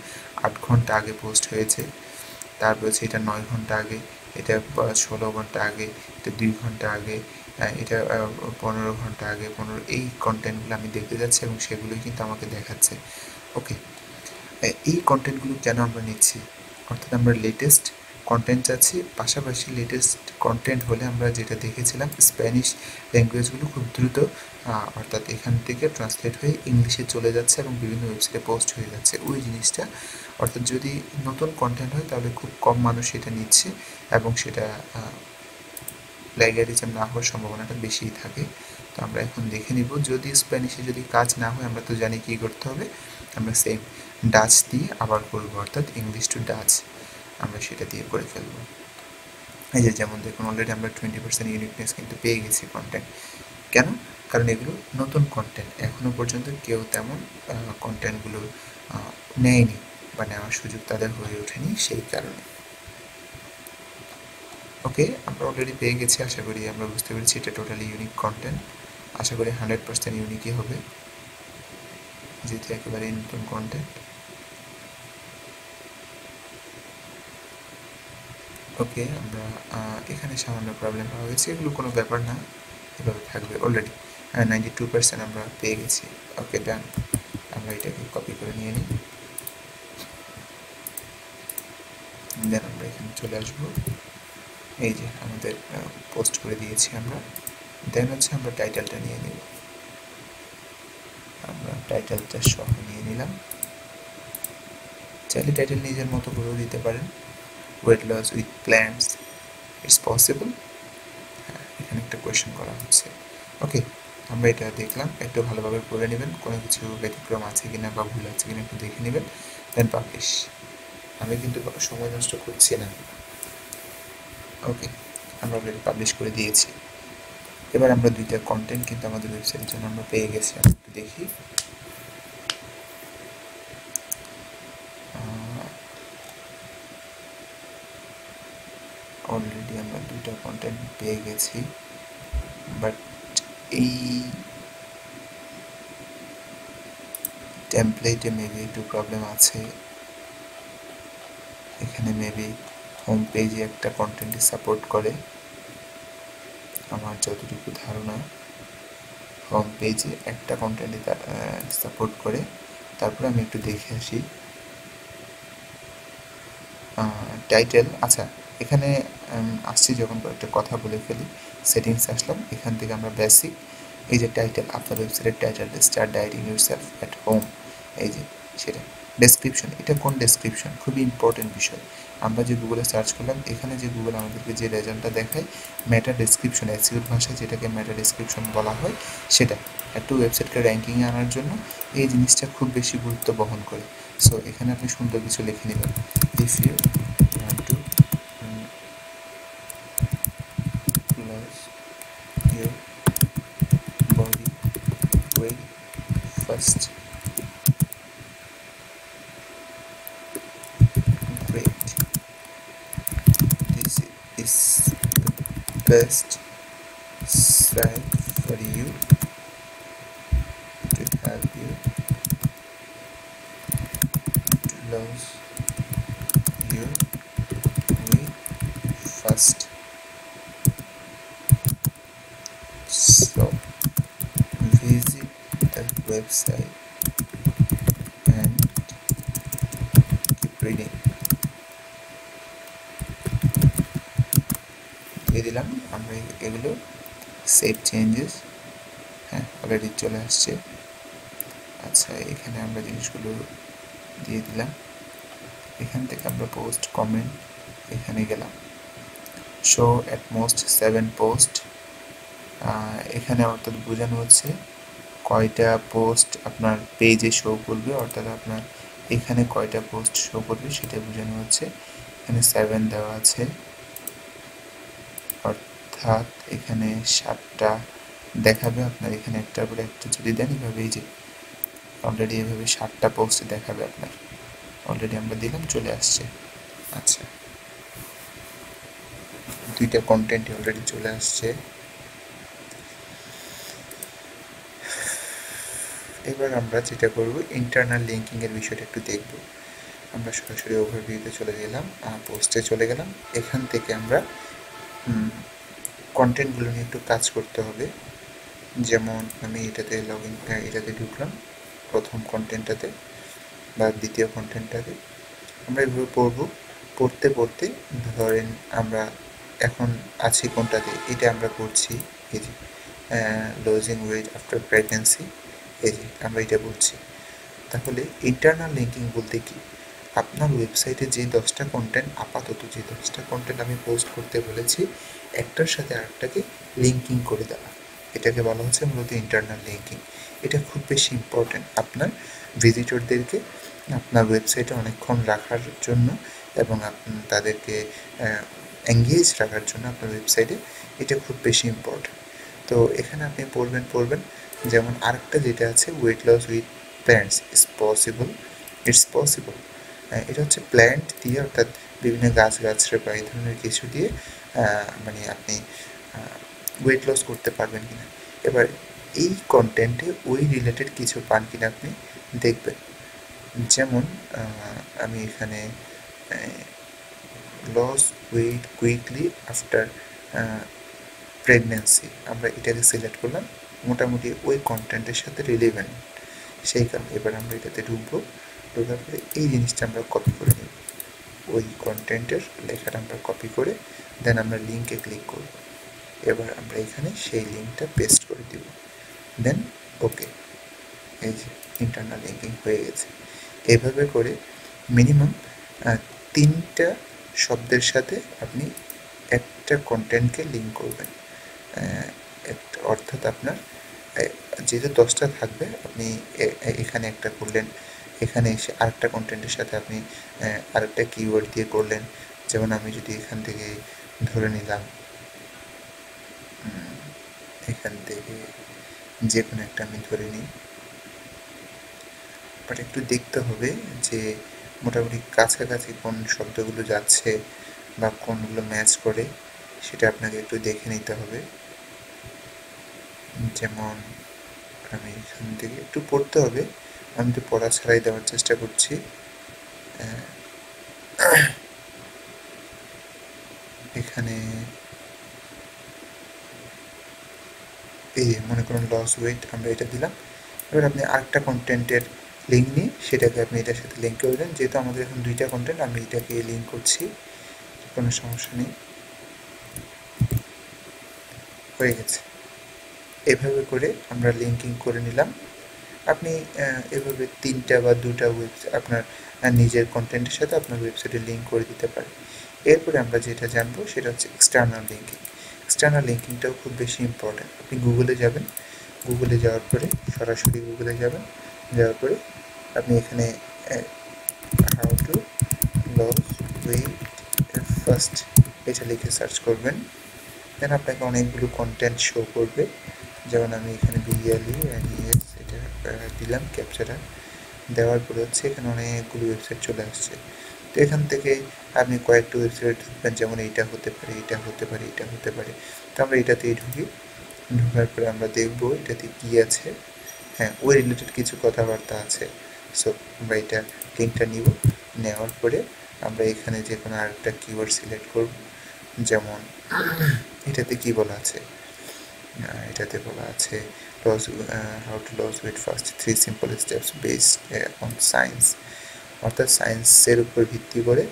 8 ঘন্টা আগে পোস্ট হয়েছে, তারপর হচ্ছে এটা 9 ঘন্টা আগে, এটা 16 ঘন্টা আগে, এটা 2 ঘন্টা আগে, এটা 15 ঘন্টা আগে, 15, এই কন্টেন্টগুলো আমি দেখতে যাচ্ছি এবং সেগুলোই কিন্তু আমাকে দেখাচ্ছে। ওকে, এই কন্টেন্টগুলো কেন আমরা নিচ্ছি, অর্থাৎ আমরা লেটেস্ট কন্টেন্ট চাচ্ছি। পাশাপাশি লেটেস্ট কন্টেন্ট হলে আমরা যেটা দেখেছিলাম স্প্যানিশ ল্যাঙ্গুয়েজগুলো খুব দ্রুত অর্থাৎ এখান থেকে ট্রান্সলেট হয়ে ইংলিশে চলে যাচ্ছে এবং বিভিন্ন ওয়েবসাইটে পোস্ট হয়ে যাচ্ছে ওই জিনিসটা। অর্থাৎ যদি নতুন কন্টেন্ট হয় তাহলে খুব কম মানুষ সেটা নিচ্ছে এবং সেটা প্লাগিয়ারিজম না হওয়ার সম্ভাবনাটা বেশিই থাকে। তো আমরা এখন দেখে নিব, যদি স্প্যানিশে যদি কাজ না হয় আমরা তো জানি কী করতে হবে, আমরা সেম ডাচ দিয়ে আবার করব, অর্থাৎ ইংলিশ টু ডাচ আমরা সেটা দিয়ে করে ফেলব। এই যে যেমন দেখুন অলরেডি আমরা 20% ইউনিকনেস কিন্তু পেয়ে গেছি কন্টেন্ট। কেন? কারণ এগুলো নতুন কন্টেন্ট, এখনও পর্যন্ত কেউ তেমন কন্টেন্টগুলো নেয়নি বা নেওয়ার সুযোগ তাদের হয়ে ওঠেনি, সেই কারণে। ওকে, আমরা অলরেডি পেয়ে গেছি, আশা করি আমরা বুঝতে পেরেছি এটা টোটালি ইউনিক কন্টেন্ট। আশা করি 100% ইউনিকই হবে, যেহেতু একেবারে নতুন কন্টেন্ট। ওকে, আমরা এখানে সামান্য প্রবলেম পাওয়া গেছে, এগুলো কোনো ব্যাপার না, এভাবে থাকবে। অলরেডি 92% আমরা পেয়ে গেছি। ওকে, ডান। আমরা এটাকে কপি করে নিয়ে নিই, দেন আমরা এখানে চলে আসবো। এই যে আমাদের পোস্ট করে দিয়েছি আমরা। দেন হচ্ছে আমরা টাইটেলটা নিয়ে নিব, আমরা টাইটেলটা সহ নিয়ে নিলাম। চাইলে টাইটেল নিজের মতো করেও দিতে পারেন, weight loss with plans, it's possible. হ্যাঁ, এখানে একটা কোয়েশ্চেন করা হচ্ছে। ওকে, আমরা এটা দেখলাম, একটু ভালোভাবে পড়ে নেবেন, কোনো কিছু ব্যতিক্রম আছে কিনা বা ভুল আছে কিনা একটু দেখে নেবেন, দেন পাবলিশ। আমি কিন্তু সময় নষ্ট করছি না। ওকে, আমরা অলরেডি পাবলিশ করে দিয়েছি। এবার আমরা দুইটা কন্টেন্ট কিন্তু আমাদের ওয়েবসাইটের জন্য আমরা পেয়ে গেছি। আমরা একটু দেখি, অলরেডি আমরা দুইটা কন্টেন্ট পেয়ে গেছি, বাট এই টেমপ্লেটে মেবি একটু প্রবলেম আছে। এখানে মেবি হোম পেজে একটা কন্টেন্টই সাপোর্ট করে, আমার যতটুকু ধারণা হোম পেজে একটা কন্টেন্টই সাপোর্ট করে। তারপরে আমি একটু দেখে আসি টাইটেল। আচ্ছা, এখানে আসছি যখন একটা কথা বলে ফেলি, সেটিংস আসলাম, এখান থেকে আমরা বেসিক, এই যে টাইটেল, আপনার ওয়েবসাইটের title, start dieting yourself at home, এই যে সেটা। ডেসক্রিপশন, এটা কোন ডেসক্রিপশন, খুবই ইম্পর্টেন্ট বিষয়। আমরা যে গুগলে সার্চ করলাম, এখানে যে গুগল আমাদেরকে যে রেজাল্টটা দেখায়, মেটা ডেসক্রিপশন, এসইওর ভাষায় যেটাকে মেটা ডেসক্রিপশন বলা হয়, সেটা একটু ওয়েবসাইটকে র্যাঙ্কিংয়ে আনার জন্য এই জিনিসটা খুব বেশি গুরুত্ব বহন করে। সো এখানে আপনি সুন্দর কিছু লিখে নেবেন, if you want to lose your body weight first, great, this is the best site for you to help you to lose your weight fast. So visit the website and keep reading. দিয়ে দিলাম আমরা এগুলো, সেভ চেঞ্জেস, হ্যাঁ অলরেডি চলে আসছে। আচ্ছা, এখানে আমরা জিনিসগুলো দিয়ে দিলাম, এখান থেকে আমরা পোস্ট কমেন্ট এখানে গেলাম, শো অ্যাট মোস্ট 7 পোস্ট, এখানে অর্থাৎ বোঝানো হচ্ছে কয়টা পোস্ট আপনার পেজে শো করবে, অর্থাৎ আপনার এখানে কয়টা পোস্ট শো করবে সেটা বোঝানো হচ্ছে। এখানে 7 দেওয়া আছে, অর্থাৎ এখানে 7টা দেখাবে আপনার। এখানে একটার পরে একটা যদি দেন, এভাবে এই যে অলরেডি এভাবে 7টা পোস্ট দেখাবে আপনার। অলরেডি আমরা দিলাম, চলে আসছে। আচ্ছা, 2টা কন্টেন্টই অলরেডি চলে আসছে। এবার আমরা যেটা করব, ইন্টারনাল লিঙ্কিংয়ের বিষয়টা একটু দেখব। আমরা সরাসরি ওভারভিউতে চলে গেলাম, পোস্টে চলে গেলাম। এখান থেকে আমরা কন্টেন্টগুলো নিয়ে একটু কাজ করতে হবে। যেমন আমি এটাতে ঢুকলাম, প্রথম কন্টেন্টটাতে বা দ্বিতীয় কন্টেন্টটাতে। আমরা এভাবে পড়তে পড়তে ধরেন আমরা এখন আছি কোনটাতে, এটা আমরা পড়ছি, এই যে লুজিং ওয়েট আফটার প্রেগন্যান্সি, এই যে আমরা এটা পড়ছি। তাহলে ইন্টারনাল লিঙ্কিং বলতে কি, আপনার ওয়েবসাইটে যে 10টা কন্টেন্ট, আপাতত যে 10টা কন্টেন্ট আমি পোস্ট করতে বলেছি, একটার সাথে আরেকটাকে লিঙ্কিং করে দেওয়া, এটাকে বলা হচ্ছে মূলত ইন্টারনাল লিঙ্কিং। এটা খুব বেশি ইম্পর্ট্যান্ট আপনার ভিজিটরদেরকে আপনার ওয়েবসাইটে অনেকক্ষণ রাখার জন্য এবং তাদেরকে এঙ্গেজ রাখার জন্য আপনার ওয়েবসাইটে এটা খুব বেশি ইম্পর্ট্যান্ট। তো এখানে আপনি পড়বেন যেমন আরেকটা যেটা আছে, weight loss with plants it's possible. এটা হচ্ছে প্ল্যান্ট দিয়ে, অর্থাৎ বিভিন্ন গাছড়া বা এই ধরনের কিছু দিয়ে মানে আপনি ওয়েট লস করতে পারবেন কিনা। এবার এই কন্টেন্টে ওই রিলেটেড কিছু পান কিনা আপনি দেখবেন। যেমন আমি এখানে lose weight quickly after pregnancy, আমরা এটাকে সিলেক্ট করলাম, মোটামুটি ওই কন্টেন্টের সাথে রিলেভেন্ট, সেই কারণে এবার আমরা এটাতে ঢোকার পরে এই জিনিসটা আমরা কপি করে নেব, ওই কন্টেন্টের লেখাটা আমরা কপি করে দেন আমরা লিঙ্কে ক্লিক করব। এবার আমরা এখানে সেই লিঙ্কটা পেস্ট করে দিব, দেন ওকে, এই যে ইন্টারনাল লিঙ্কিং হয়ে গেছে। এভাবে করে মিনিমাম 3টা শব্দের সাথে আপনি একটা কন্টেন্টকে লিঙ্ক করবেন। অর্থাৎ আপনার যেহেতু 10টা থাকবে, আপনি এখানে একটা করলেন, এখানে এসে আরেকটা কন্টেন্টের সাথে আপনি আরেকটা কিওয়ার্ড দিয়ে করলেন। যেমন আমি যদি এখান থেকে ধরে নিলাম, এখান থেকে যে কোনো একটা আমি ধরে নিই, বাট একটু দেখতে হবে যে মোটামুটি কাছাকাছি কোন শব্দগুলো যাচ্ছে বা কোনগুলো ম্যাচ করে, সেটা আপনাকে একটু দেখে নিতে হবে। যেমন আমি এখান থেকে একটু পড়তে হবে, আমি তো পড়া ছাড়াই দেওয়ার চেষ্টা করছি। এখানে এই মনে করুন লস ওয়েট, আমরা এটা দিলাম। এবার আপনি আরেকটা কন্টেন্টের লিঙ্ক নিয়ে সেটাকে আপনি এটার সাথে লিঙ্ক করে দেন। যেহেতু আমাদের এখন 2টা কন্টেন্ট, আমি এটাকে লিঙ্ক করছি, কোনো সমস্যা নেই, হয়ে গেছে। এভাবে করে আমরা লিঙ্কিং করে নিলাম। আপনি এভাবে 3টা বা 2টা আপনার নিজের কন্টেন্টের সাথে আপনার ওয়েবসাইটে লিঙ্ক করে দিতে পারেন। এরপরে আমরা যেটা জানবো সেটা হচ্ছে এক্সটার্নাল লিঙ্কিং। এক্সটার্নাল লিঙ্কিংটাও খুব বেশি ইম্পর্ট্যান্ট। আপনি গুগলে যাবেন, গুগলে যাওয়ার পরে সরাসরি গুগলে যাবেন, যাওয়ার পরে আপনি এখানে how to lose weight fast এটা লিখে সার্চ করবেন। দেন আপনাকে অনেকগুলো কন্টেন্ট শো করবে। যেমন আমি এখানে BLENES এটা দিলাম, ক্যাপচারা দেওয়ার পরে হচ্ছে এখানে অনেকগুলো ওয়েবসাইট চলে আসছে। তো এখান থেকে আপনি কয়েকটা ওয়েবসাইট ঢুকবেন, যেমন এইটা হতে পারে, এটা হতে পারে, এটা হতে পারে। তো আমরা এটাতেই ঢুকি, ঢোকার পরে আমরা দেখব এটাতে কী আছে। হ্যাঁ, ওই রিলেটেড কিছু কথাবার্তা আছে। সো আমরা এটা লিঙ্কটা নিব, নেওয়ার পরে আমরা এখানে যে কোনো আরেকটা কিওয়ার্ড সিলেক্ট করব। যেমন এটাতে কি বলা আছে, এটাতে বলা আছে lose how to lose weight fast 3 simple steps based on science, অর্থাৎ সায়েন্সের উপর ভিত্তি করে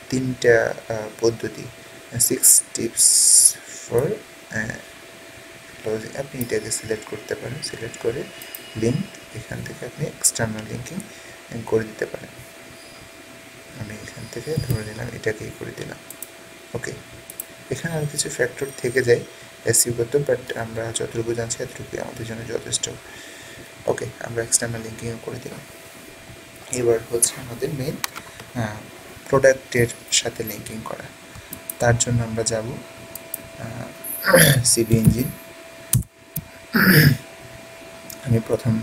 3টা পদ্ধতি, 6 টিপস ফর লসিং। আপনি এটাকে সিলেক্ট করতে পারেন, সিলেক্ট করে লিঙ্ক এখান থেকে আপনি এক্সটার্নাল লিঙ্কিং করে দিতে পারেন। আমি এখান থেকে ধরে নিলাম এটাকেই করে দিলাম, ওকে। এখানে আরও কিছু ফ্যাক্টর থেকে যায় এসইও করতে, বাট আমরা যতটুকু জানছি এতটুকুই আমাদের জন্য যথেষ্ট। ওকে, আমরা এক্সটার্নাল লিঙ্কিং করে দিলাম। এবার হচ্ছে আমাদের মেন প্রোডাক্টের সাথে লিঙ্কিং করা। তার জন্য আমরা যাব সিভি ইঞ্জিন। আমি প্রথম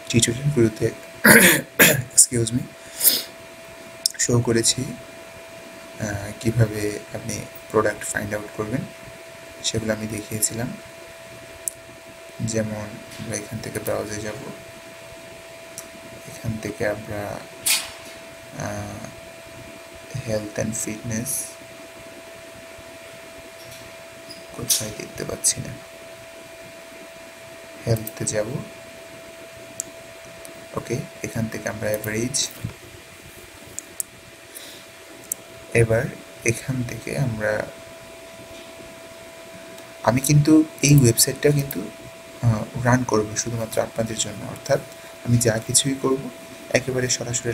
টিউটোরিয়ালগুলোতে এক্সকিউজ মি, শো করেছি কিভাবে আপনি প্রোডাক্ট ফাইন্ড আউট করবেন, সেগুলো আমি দেখিয়েছিলাম। যেমন আমরা এখান থেকে ব্রাউজে যাব, এখান থেকে আমরা হেলথ অ্যান্ড ফিটনেস কোথায় দেখতে পাচ্ছি না, হেলথে যাব। ওকে, এখান থেকে আমরা অ্যাভারেজ, এবার এখান থেকে আমি কিন্তু এই ওয়েবসাইটটা কিন্তু রান করব শুধুমাত্র আপনাদের জন্য, অর্থাৎ আমি যা কিছুই করব একেবারে সরাসরি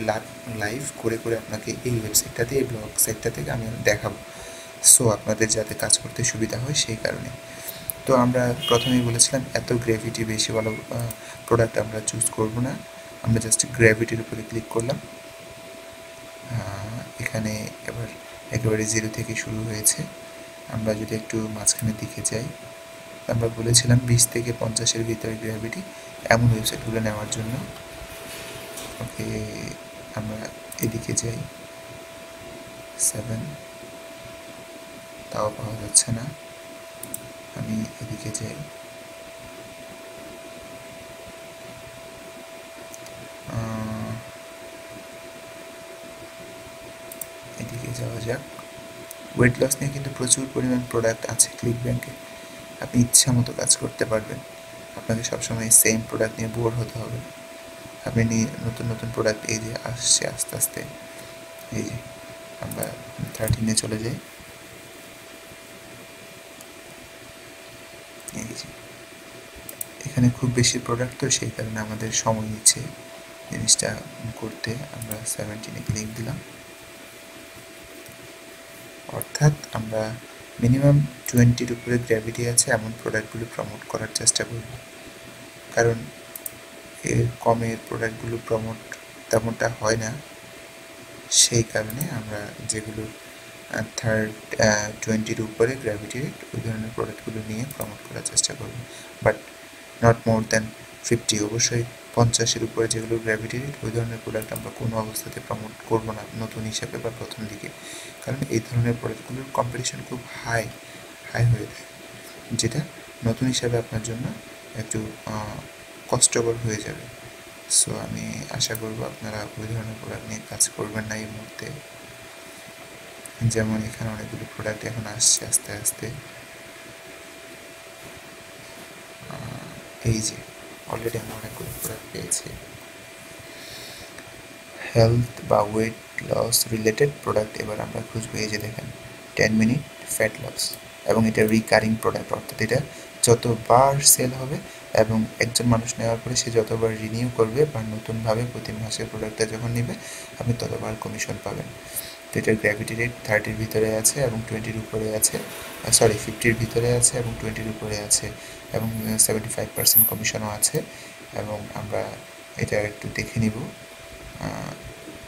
লাইভ করে করে আপনাকে এই ওয়েবসাইটটাতে, এই ব্লগ সাইটটা থেকে আমি দেখাবো, সো আপনাদের যাতে কাজ করতে সুবিধা হয় সেই কারণে। তো আমরা প্রথমেই বলেছিলাম এত গ্র্যাভিটি বেশি ভালো প্রোডাক্ট আমরা চুজ করব না, আমরা জাস্ট গ্র্যাভিটির উপরে ক্লিক করলাম। এখানে এবার একেবারে 0 থেকে শুরু হয়েছে। আমরা যদি একটু মাঝখানের দিকে যাই, আমরা বলেছিলাম 20 থেকে 50-এর ভিতরে গ্র্যাভিটি এমন ওয়েবসাইটগুলো নেওয়ার জন্য। ওকে, আমরা এদিকে যাই, 7, তাও পাওয়া যাচ্ছে না। আমি এদিকে যাই, এদিকে যাওয়া যাক। ওয়েট লস নিয়ে কিন্তু প্রচুর পরিমাণ প্রোডাক্ট আছে ক্লিক ব্যাংকে, আপনি ইচ্ছা মতো কাজ করতে পারবেন, আপনাকে সবসময় সেম প্রোডাক্ট নিয়ে বোর হতে হবে। আপনি নতুন নতুন প্রোডাক্ট এই যে আসছে আস্তে আস্তে। এই যে আমরা 13-এ চলে যাই, এই যে এখানে খুব বেশি প্রোডাক্ট, তো সেই কারণে আমাদের সময় নিচ্ছে জিনিসটা করতে। আমরা 17-এ ক্লিক দিলাম, অর্থাৎ আমরা মিনিমাম 20-র উপরে গ্র্যাভিটি আছে এমন প্রোডাক্টগুলো প্রমোট করার চেষ্টা করব, কারণ এর কমের প্রোডাক্টগুলো প্রমোট তেমনটা হয় না, সেই কারণে আমরা যেগুলো 20-র উপরে গ্র্যাভিটি রেট ওই ধরনের প্রোডাক্টগুলো নিয়ে প্রমোট করার চেষ্টা করব, বাট নট মোর দ্যান 50। অবশ্যই 50-এর উপরে যেগুলো গ্র্যাভিটি রেট ওই ধরনের প্রোডাক্ট আমরা কোনো অবস্থাতে প্রমোট করব না নতুন হিসাবে বা প্রথম দিকে, কারণ এই ধরনের প্রোডাক্টগুলোর কম্পিটিশন খুব হাই হয়ে থাকে, যেটা নতুন হিসাবে আপনার জন্য একটু কষ্টকর হয়ে যাবে। সো আমি আশা করব আপনারা ওই ধরনের প্রোডাক্ট নিয়ে কাজ করবেন না এই মুহূর্তে। যেমন এখানে অনেকগুলো প্রোডাক্ট এখন আসছে আস্তে আস্তে, এই যে অলরেডি আমরা অনেকগুলো প্রোডাক্ট পেয়েছি। হেলথ বা ওয়েট লস রিলেটেড প্রোডাক্ট এবার আমরা খুঁজবো। এই যে দেখেন 10 মিনিট ফ্যাট লস, এবং এটা রিকারিং প্রোডাক্ট, অর্থাৎ এটা যতবার সেল হবে এবং একজন মানুষ নেওয়ার পরে সে যতবার রিনিউ করবে বা নতুনভাবে প্রতি মাসে প্রোডাক্টটা যখন নেবে আপনি ততবার কমিশন পাবেন। তো এটার গ্র্যাভিটি রেট 30-র ভিতরে আছে এবং 20-র উপরে আছে, 50-র ভিতরে আছে এবং 20-র উপরে আছে, এবং 75% কমিশনও আছে। এবং আমরা এটা একটু দেখে নিব,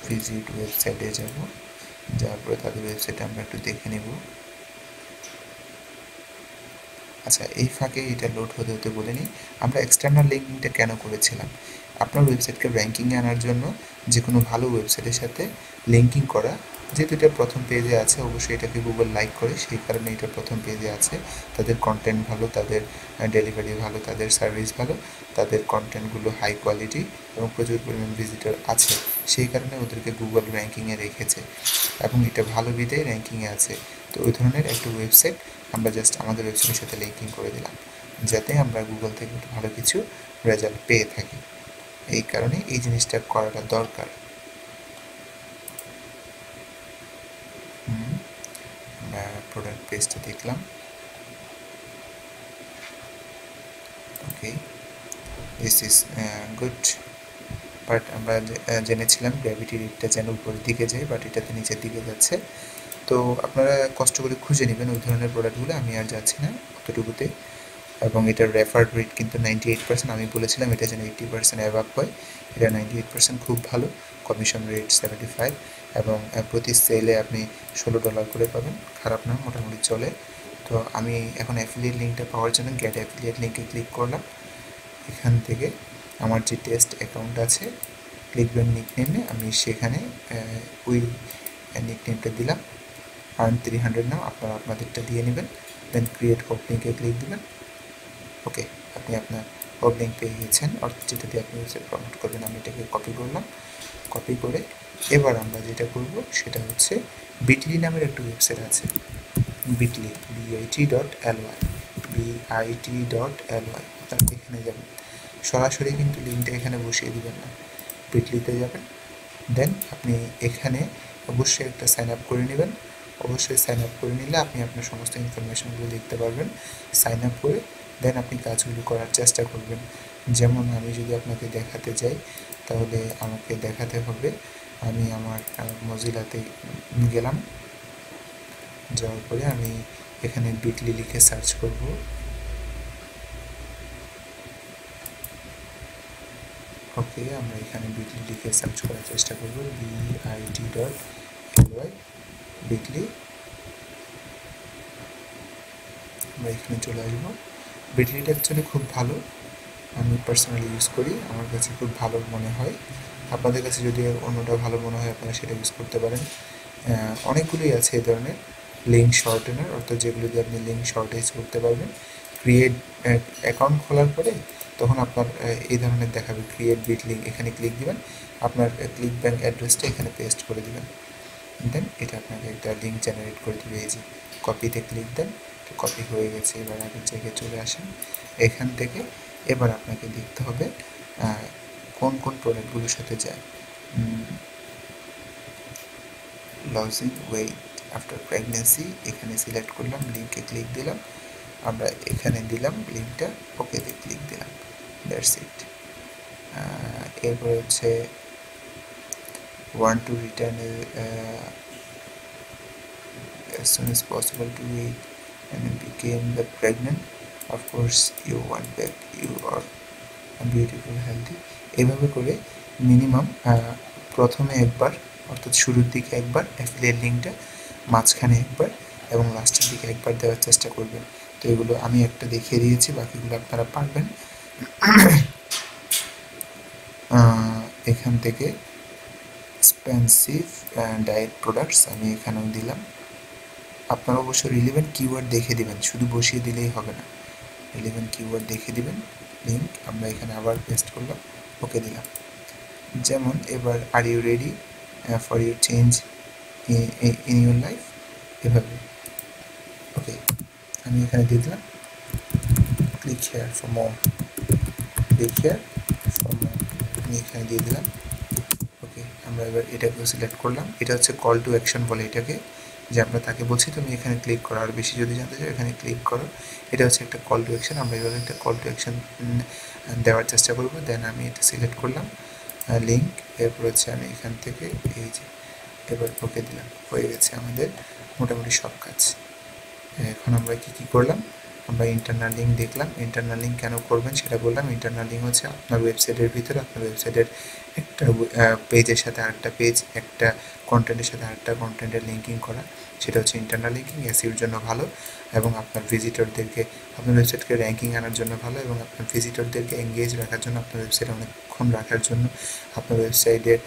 ভিজিট ওয়েবসাইটে যাব, যাওয়ার পরে তাদের ওয়েবসাইটে আমরা একটু দেখে নেব। আচ্ছা, এই ফাঁকে এটা লোড হতে হতে বলে নিই, আমরা এক্সটার্নাল লিঙ্কিংটা কেন করেছিলাম। আপনার ওয়েবসাইটকে র্যাঙ্কিংয়ে আনার জন্য যে কোনো ভালো ওয়েবসাইটের সাথে লিঙ্কিং করা, যেহেতু এটা প্রথম পেজে আছে অবশ্যই এটাকে গুগল লাইক করে, সেই কারণে এটা প্রথম পেজে আছে। তাদের কন্টেন্ট ভালো, তাদের ডেলিভারি ভালো, তাদের সার্ভিস ভালো, তাদের কন্টেন্টগুলো হাই কোয়ালিটি এবং প্রচুর পরিমাণ ভিজিটর আছে, সেই কারণে ওদেরকে গুগল র্যাঙ্কিংয়ে রেখেছে এবং এটা ভালো বিধায় র্যাঙ্কিংয়ে আছে। তো ওই ধরনের একটা ওয়েবসাইট আমরা জাস্ট আমাদের ওয়েবসাইটের সাথে লিঙ্কিং করে দিলাম, যাতে আমরা গুগল থেকে একটু ভালো কিছু রেজাল্ট পেয়ে থাকি। এই কারণে এই জিনিসটা করাটা দরকার। আমরা প্রোডাক্ট পেজটা দেখলাম, ওকে, দিস ইজ গুড। বাট আমরা জেনেছিলাম গ্র্যাভিটি রেটটা যেন উপরের দিকে যায়, বাট এটাতে নিচের দিকে যাচ্ছে। তো আপনারা কষ্ট করে খুঁজে নেবেন ওই ধরনের প্রোডাক্টগুলো, আমি আর যাচ্ছি না অতটুকুতে। এবং এটার রেফার্ড রেট কিন্তু 98%, আমি বলেছিলাম এটা যেন 80% অ্যাভাব হয়, এটা 98% খুব ভালো। কমিশন রেট 75, এবং প্রতি সেলে আপনি $16 করে পাবেন, খারাপ না, মোটামুটি চলে। তো আমি এখন অ্যাফিলিয়েট লিঙ্কটা পাওয়ার জন্য গেট অ্যাফিলিয়েট লিঙ্কে ক্লিক করলাম। এখান থেকে আমার যে টেস্ট অ্যাকাউন্ট আছে ক্লিকব্যাঙ্ক নিকনেমে আমি সেখানে ওই নিকনেমটা দিলাম, আর্ন 300 নাও, আপনারা আপনাদেরটা দিয়ে নেবেন। দেন ক্রিয়েট হোপ লিঙ্কে ক্লিক দিবেন। ওকে, আপনি আপনার হোপ লিঙ্ক পেয়ে গেছেন, অর্থাৎ যেটা দিয়ে আপনি ওয়েবসাইট প্রমোট করবেন। আমি এটাকে কপি করলাম। কপি করে এবার আমরা যেটা করব সেটা হচ্ছে বিটলি নামের একটা ওয়েবসাইট আছে, বিটলি bit.ly, bit.ly। আপনারা এখানে যাবেন, সরাসরি কিন্তু লিঙ্কটা এখানে বসিয়ে দিবেন না, বিটলিতে যাবেন। দেন আপনি এখানে অবশ্যই একটা সাইন আপ করে নেবেন। অবশ্যই সাইন আপ করে নিলে আপনি আপনার সমস্ত ইনফরমেশনগুলো দেখতে পারবেন। সাইন আপ করে দেন আপনি কাজগুলো করার চেষ্টা করবেন। যেমন আমি যদি আপনাকে দেখাতে যাই তাহলে আমাকে দেখাতে হবে, আমি আমার মজিলাতে গেলাম, যাওয়ার পরে আমি এখানে বিটলি লিখে সার্চ করব। ওকে, আমরা এখানে বিটলি লিখে সার্চ করার চেষ্টা করব, bit.ly, বিটলি। আমরা এখানে চলে আসবো। বিটলিটা অ্যাকচুয়ালি খুব ভালো, আমি পার্সোনালি ইউজ করি, আমার কাছে খুব ভালো মনে হয়। আপনাদের কাছে যদি অন্যটা ভালো মনে হয় আপনারা সেটা ইউজ করতে পারেন। অনেকগুলোই আছে এই ধরনের লিঙ্ক শর্টেনার, অর্থাৎ যেগুলো দিয়ে আপনি লিঙ্ক শর্টেজ করতে পারবেন। ক্রিয়েট অ্যাকাউন্ট খোলার পরে তখন আপনার এই ধরনের দেখাবে ক্রিয়েট বিট লিঙ্ক, এখানে ক্লিক দিবেন, আপনার ক্লিকব্যাঙ্ক অ্যাড্রেসটা এখানে পেস্ট করে দিবেন। দেন এটা আপনাকে একটা লিঙ্ক জেনারেট করে দিবে। এই যে কপিতে ক্লিক দেন, কপি হয়ে গেছে। এবার আগের জায়গায় চলে আসেন। এখান থেকে এবার আপনাকে দেখতে হবে কোন কোন প্রোডাক্টগুলোর সাথে যায়। লজিং ওয়েট আফটার প্রেগনেন্সি, এখানে সিলেক্ট করলাম, লিঙ্কে ক্লিক দিলাম, আমরা এখানে দিলাম লিঙ্কটা, ওকেতে ক্লিক দিলাম, দ্যাটস ইট। এরপরে হচ্ছে want to return as soon as possible to wait and became the pregnant, of course you want back, you are beautiful healthy। এভাবে করে মিনিমাম প্রথমে একবার, অর্থাৎ শুরুর দিকে একবার অ্যাফিলিয়েট লিঙ্কটা, মাঝখানে একবার এবং লাস্টের দিকে একবার দেওয়ার চেষ্টা করবেন। তো এগুলো আমি একটা দেখিয়ে দিয়েছি, বাকিগুলো আপনারা পারবেন। এখান থেকে এক্সপেন্সিভ ডায়েট প্রোডাক্টস আমি এখানেও দিলাম। আপনারা অবশ্যই রিলেভেন্ট কিওয়ার্ড দেখে দিবেন, শুধু বসিয়ে দিলেই হবে না, রিলেভেন্ট কিওয়ার্ড দেখে দিবেন। লিঙ্ক আমরা এখানে আবার পেস্ট করলাম, ওকে দিলাম। যেমন এবার are you ready for your change in your life, এভাবে। ওকে, আমি এখানে দিয়ে দিলাম click here for more, click here for more, আমি এখানে দিয়ে দিলাম। ওকে, আমরা এবার এটাকেও সিলেক্ট করলাম। এটা হচ্ছে কল টু অ্যাকশন বলে এটাকে, যে আমরা তাকে বলছি তুমি এখানে ক্লিক করো, আর বেশি যদি জানতে চাও এখানে ক্লিক করো। এটা হচ্ছে একটা কল টু অ্যাকশন, আমরা এভাবে একটা কল টু অ্যাকশন দেওয়ার চেষ্টা করবো। দেন আমি এটা সিলেক্ট করলাম লিঙ্ক, এরপর হচ্ছে আমি এখান থেকে এই যে এবার ওকে দিলাম, হয়ে গেছে আমাদের মোটামুটি সব কাজ। এখন আমরা কি করলাম, আমরা ইন্টারনাল লিঙ্ক দেখলাম। ইন্টারনাল লিঙ্ক কেন করবেন সেটা বললাম। ইন্টারনাল লিঙ্ক হচ্ছে আপনার ওয়েবসাইটের ভিতরে, আপনার ওয়েবসাইটের একটা পেজের সাথে আরেকটা পেজ, একটা কন্টেন্টের সাথে আরেকটা কন্টেন্টের লিঙ্কিং করা, সেটা হচ্ছে ইন্টারনাল লিঙ্কিং। এসইওর জন্য ভালো এবং আপনার ভিজিটরদেরকে, আপনার ওয়েবসাইটকে র্যাঙ্কিং আনার জন্য ভালো এবং আপনার ভিজিটরদেরকে এঙ্গেজ রাখার জন্য, আপনার ওয়েবসাইটে অনেকক্ষণ রাখার জন্য, আপনার ওয়েবসাইটের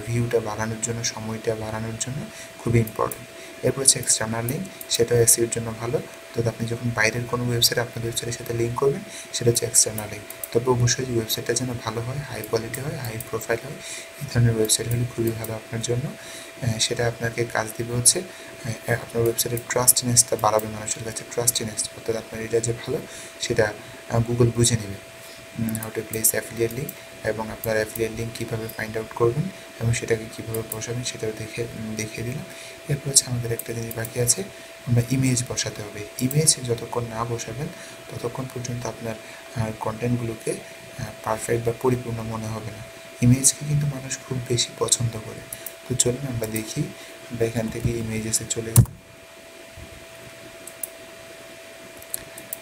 ভিউটা বাড়ানোর জন্য, সময়টা বাড়ানোর জন্য খুবই ইম্পর্টেন্ট। এরপর হচ্ছে এক্সটার্নাল লিঙ্ক, সেটা এসইওর জন্য ভালো। তো আপনি যখন বাইরের কোনো ওয়েবসাইট আপনার ওয়েবসাইটের সাথে লিঙ্ক করবেন সেটা হচ্ছে এক্সটার্নাল লিঙ্ক। তবে অবশ্যই যে ওয়েবসাইটটা যেন ভালো হয়, হাই কোয়ালিটি হয়, হাই প্রোফাইল হয়, এই ধরনের ওয়েবসাইট হলে খুবই ভালো আপনার জন্য। সেটা আপনাকে কাজ দেবে হচ্ছে আপনার ওয়েবসাইটের ট্রাস্টিনেসটা বাড়াবে মানুষের কাছে, ট্রাস্টিনেস, অর্থাৎ আপনার এটা যে ভালো সেটা গুগল বুঝে নেবে। How to place affiliate link, এবং আপনার অ্যাফিলিয়েট লিঙ্ক কীভাবে ফাইন্ড আউট করবেন এবং সেটাকে কীভাবে বসাবেন সেটাও দেখিয়ে দিলাম। এরপর হচ্ছে আমাদের একটা জিনিস বাকি আছে, আমরা ইমেজ বসাতে হবে। ইমেজ যতক্ষণ না বসাবেন ততক্ষণ পর্যন্ত আপনার কন্টেন্টগুলোকে পারফেক্ট বা পরিপূর্ণ মনে হবে না। ইমেজকে কিন্তু মানুষ খুব বেশি পছন্দ করে। তো চলুন আমরা দেখি, আমরা এখান থেকে ইমেজেসে চলে গেলাম,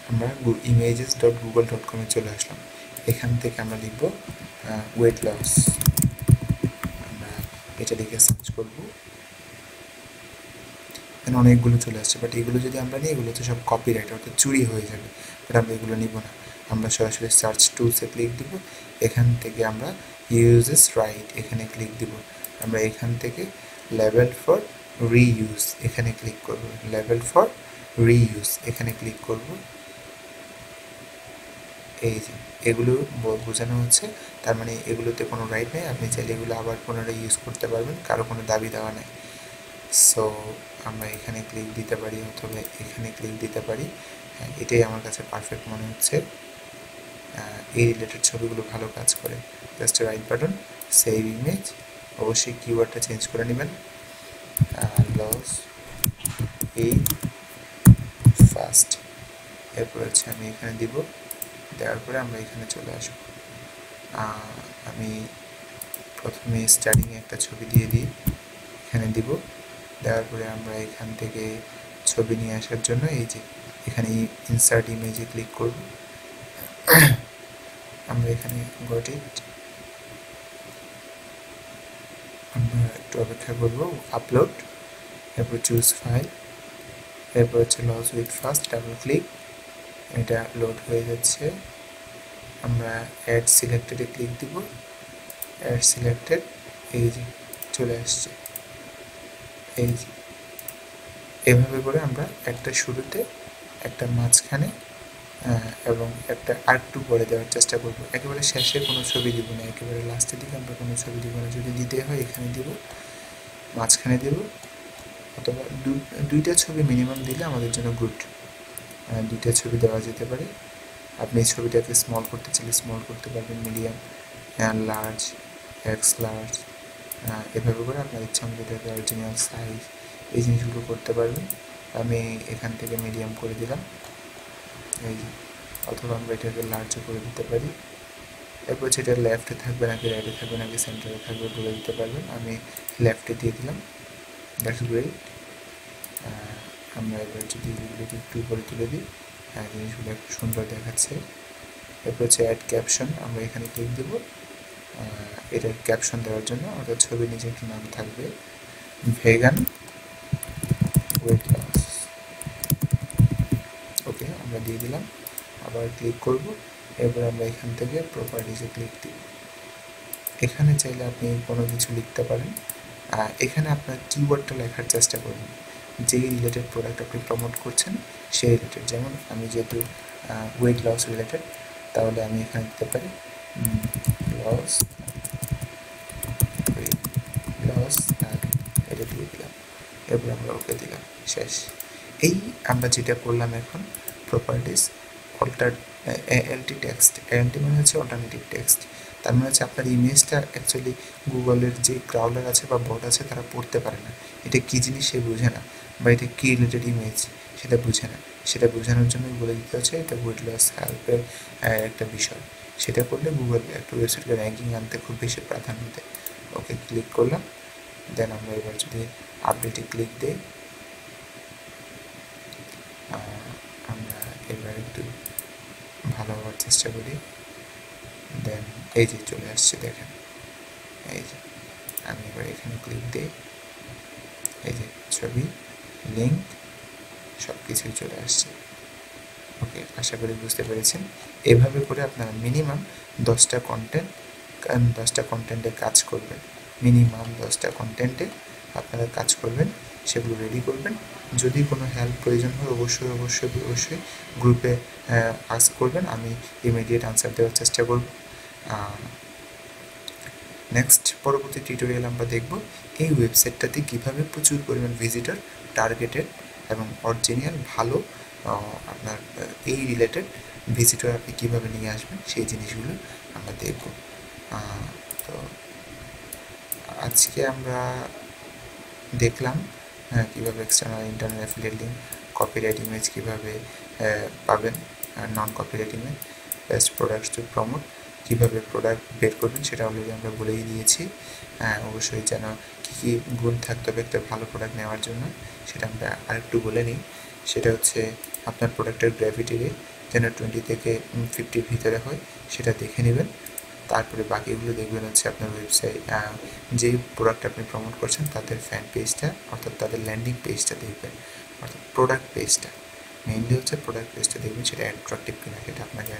আমরা images.google.com এ চলে আসলাম। এখান থেকে আমরা লিখব ওয়েট লস, আমরা এটা লিখে সার্চ করবো, এখানে অনেকগুলো চলে আসছে। বাট এগুলো যদি আমরা নিই এগুলো তো সব কপিরাইট, অর্থাৎ চুরি হয়ে যাবে, বাট আমরা এগুলো নিব না। আমরা সরাসরি সার্চ টুলসে ক্লিক দিব। এখান থেকে আমরা ইউজেস রাইট এখানে ক্লিক দিব। আমরা এখান থেকে লেভেল ফর রিইউজ এখানে ক্লিক করব। লেভেল ফর রিইউজ এখানে ক্লিক করব। এই যে এগুলো বোঝানো হচ্ছে, তার মানে এগুলোতে কোনো রাইট নেই, আপনি চাইলে এগুলো আবার পুনরায় ইউজ করতে পারবেন, কারো কোনো দাবি দেওয়া নেই। সো আমরা এখানে ক্লিক দিতে পারি অথবা এখানে ক্লিক দিতে পারি। হ্যাঁ, এটাই আমার কাছে পারফেক্ট মনে হচ্ছে। এই রিলেটেড ছবিগুলো ভালো কাজ করে। Just right button, save image, অবশ্যই কিওয়ার্ডটা চেঞ্জ করে নেবেন। লস এই ফার্স্ট, এরপর হচ্ছে আমি এখানে দিব, দেওয়ার পরে আমরা এখানে চলে আসব। আমি প্রথমে স্টার্টিংয়ে একটা ছবি দিয়ে দিই, এখানে দিব। দেওয়ার পরে আমরা এখান থেকে ছবি নিয়ে আসার জন্য এই যে এখানে ইনসার্ট ইমেজে ক্লিক করব। আমরা এখানে গট ইট, আমরা একটু অপেক্ষা করব, আপলোড, এরপর চুজ ফাইল, এরপর হচ্ছে lose with fast, double click, এটা লোড হয়ে যাচ্ছে। আমরা অ্যাড সিলেক্টেডে ক্লিক দিব, অ্যাড সিলেক্টেড, এই যে চলে আসছে। এই যে এভাবে করে আমরা একটা শুরুতে, একটা মাঝখানে এবং একটা আরেকটু পরে দেওয়ার চেষ্টা করব। একেবারে শেষে কোনো ছবি দিব না, একেবারে লাস্টের দিকে আমরা কোনো ছবি দিব না। যদি দিতে হয় এখানে দিব, মাঝখানে দেব, অথবা দুইটা ছবি মিনিমাম দিলে আমাদের জন্য গুড। দুইটা ছবি দেওয়া যেতে পারে। আপনি এই ছবিটাকে স্মল করতে চাইলে স্মল করতে পারবেন, মিডিয়াম, লার্জ, এক্স লার্জ, এভাবে করে আপনার ইচ্ছা মতো এটাকে অরিজিনাল সাইজ এই জিনিসগুলো করতে পারবেন। আমি এখান থেকে মিডিয়াম করে দিলাম, এই যে, অথবা আমরা এটাকে লার্জও করে দিতে পারি। এরপর সেটা লেফটে থাকবে নাকি রাইটে থাকবে নাকি সেন্টারে থাকবে বলে দিতে পারবেন। আমি লেফটে দিয়ে দিলাম, দ্যাটস গ্রেট। আমরা এবার যদি এগুলোকে একটু উপরে তুলে দিই, হ্যাঁ, জিনিসগুলো একটু সুন্দর দেখাচ্ছে। এরপর হচ্ছে অ্যাড ক্যাপশন, আমরা এখানে ক্লিক দেবো এটার ক্যাপশন দেওয়ার জন্য। অর্থাৎ ছবির নিচে একটু নাম থাকবে, ভেগান ওয়েট লস। ওকে, আমরা দিয়ে দিলাম, আবার ক্লিক করব। এরপর আমরা এখান থেকে প্রপার্টিসে ক্লিক দিব। এখানে চাইলে আপনি কোনো কিছু লিখতে পারেন। এখানে আপনার কিওয়ার্ডটা লেখার চেষ্টা করবেন, যেই রিলেটেড প্রোডাক্ট আপনি প্রমোট করছেন সেই রিলেটেড। যেমন আমি যেহেতু ওয়েট লস রিলেটেড, তাহলে আমি এখানে দিতে পারি লস, ওয়েট লস, এটা দিয়ে দিলাম। এরপর আমরা ওকে দিলাম, শেষ। এই আমরা যেটা করলাম এখন, প্রপার্টিস এলটি টেক্সট, এলটি মানে হচ্ছে অল্টারনেটিভ টেক্সট। তার মানে হচ্ছে আপনার ইমেজটা অ্যাকচুয়ালি গুগলের যে ক্রাউলার আছে বা বট আছে তারা পড়তে পারে না, এটা কী জিনিস সে বুঝে না, বা এটা কী রিলেটেড ইমেজ সেটা বুঝে না। সেটা বোঝানোর জন্য বলে দিতে হচ্ছে এটা ওয়েট লস হেল্পের একটা বিষয়। সেটা করলে গুগল একটা ওয়েবসাইটকে র্যাঙ্কিং আনতে খুব বেশি প্রাধান্য দেয়। ওকে ক্লিক করলাম। দেন আমরা এবার যদি আপডেটে ক্লিক দিই, আমরা এবার একটু ভালো হওয়ার চেষ্টা করি। দেন এই যে চলে আসছে, দেখেন, এই যে আমি এবার এখানে ক্লিক দিই, এই যে ছবি, লিঙ্ক, সব কিছুই চলে আসছে। ওকে, আশা করি বুঝতে পেরেছেন। এভাবে করে আপনারা মিনিমাম 10টা কন্টেন্টে কাজ করবেন, মিনিমাম 10টা কন্টেন্টে আপনারা কাজ করবেন, সেগুলো রেডি করবেন। যদি কোনো হেল্প প্রয়োজন হয় অবশ্যই গ্রুপে আস্ক করবেন, আমি ইমিডিয়েট আনসার দেওয়ার চেষ্টা করব। নেক্সট পরবর্তী টিউটোরিয়াল আমরা দেখব এই ওয়েবসাইটটাতে কীভাবে প্রচুর পরিমাণ ভিজিটর, টার্গেটেড এবং অরিজিনাল ভালো আপনার এই রিলেটেড ভিজিটর আপনি কীভাবে নিয়ে আসবেন সেই জিনিসগুলো আমরা দেখব। তো আজকে আমরা দেখলাম কীভাবে external internal affiliate link, copyright image কীভাবে পাবেন, non copyright image, best products to promote, কীভাবে প্রোডাক্ট বের করবেন সেটা অলরেডি আমরা বলেই দিয়েছি। অবশ্যই যেন কী কী গুণ থাকতে হবে একটা ভালো প্রোডাক্ট নেওয়ার জন্য সেটা আমরা আরেকটু বলে নিই। সেটা হচ্ছে আপনার প্রোডাক্টের গ্র্যাভিটি রেট যেন 20 থেকে 50-র ভিতরে হয়, সেটা দেখে নেবেন। তারপরে বাকিগুলো দেখবেন হচ্ছে আপনার ওয়েবসাইট, যেই প্রোডাক্ট আপনি প্রমোট করছেন তাদের ফ্যান পেজটা, অর্থাৎ তাদের ল্যান্ডিং পেজটা দেখবেন, অর্থাৎ প্রোডাক্ট পেজটা মেইনলি হচ্ছে প্রোডাক্ট পেজটা দেখবেন সেটা অ্যাট্রাকটিভ কিনা, সেটা আপনাকে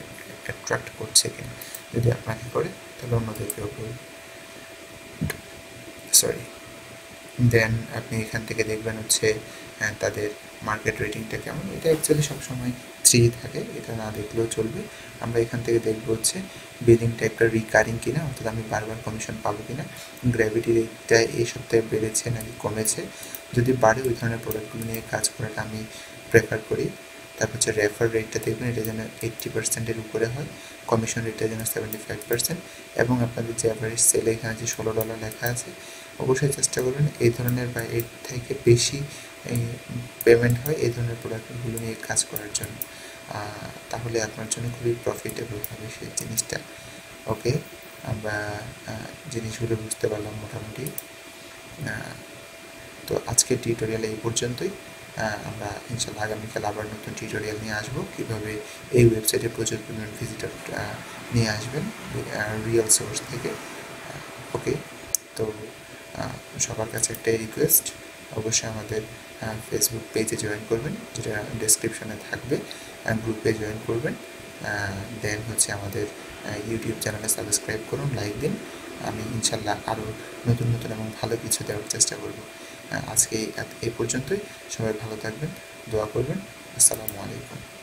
অ্যাট্রাক্ট করছে কিনা। যদি আপনাকে করে তাহলে অন্যদেরকেও করবে। সরি। দেন আপনি এখান থেকে দেখবেন হচ্ছে তাদের মার্কেট রেটিংটা কেমন। এটা অ্যাকচুয়ালি সবসময় 3 থাকে, এটা না দেখলেও চলবে। আমরা এখান থেকে দেখবো হচ্ছে বিলিংটা একটা রিকারিং কিনা, অর্থাৎ আমি বারবার কমিশন পাবো কিনা, গ্র্যাভিটি রেটটা এই সপ্তাহে বেড়েছে নাকি কমেছে। যদি বাড়ে ওই ধরনের প্রোডাক্টগুলো নিয়ে কাজ করাটা আমি প্রেফার করি। তারপর হচ্ছে রেফার রেটটা দেখবেন, এটা যেন 80%-এর উপরে হয়, কমিশন রেটটা যেন 75%, এবং আপনাদের যে অ্যাভারেজ সেলে এখানে যে $16 লেখা আছে, অবশ্যই চেষ্টা করবেন এই ধরনের বা এর থেকে বেশি পেমেন্ট হয় এই ধরনের প্রোডাক্টগুলো নিয়ে কাজ করার জন্য। তাহলে আপনার জন্য খুবই প্রফিটেবল হবে সেই জিনিসটা। ওকে, আমরা জিনিসগুলো বুঝতে পারলাম মোটামুটি। তো আজকের টিউটোরিয়াল এই পর্যন্তই। আমরা ইনশাল্লাহ আগামীকাল আবার নতুন টিউটোরিয়াল নিয়ে আসবো, কীভাবে এই ওয়েবসাইটে প্রচুর পরিমাণ ভিজিটর নিয়ে আসবেন রিয়েল সোর্স থেকে। ওকে, তো সবার কাছে একটাই রিকোয়েস্ট, অবশ্যই আমাদের ফেসবুক পেজে জয়েন করবেন, যেটা ডেসক্রিপশনে থাকবে, গ্রুপে জয়েন করবেন। দেন হচ্ছে আমাদের ইউটিউব চ্যানেলে সাবস্ক্রাইব করুন, লাইক দিন। আমি ইনশাল্লাহ আরও নতুন নতুন এবং ভালো কিছু দেওয়ার চেষ্টা করব। আজকে এই পর্যন্তই। সবাই ভালো থাকবেন, দোয়া করবেন। আসসালামু আলাইকুম।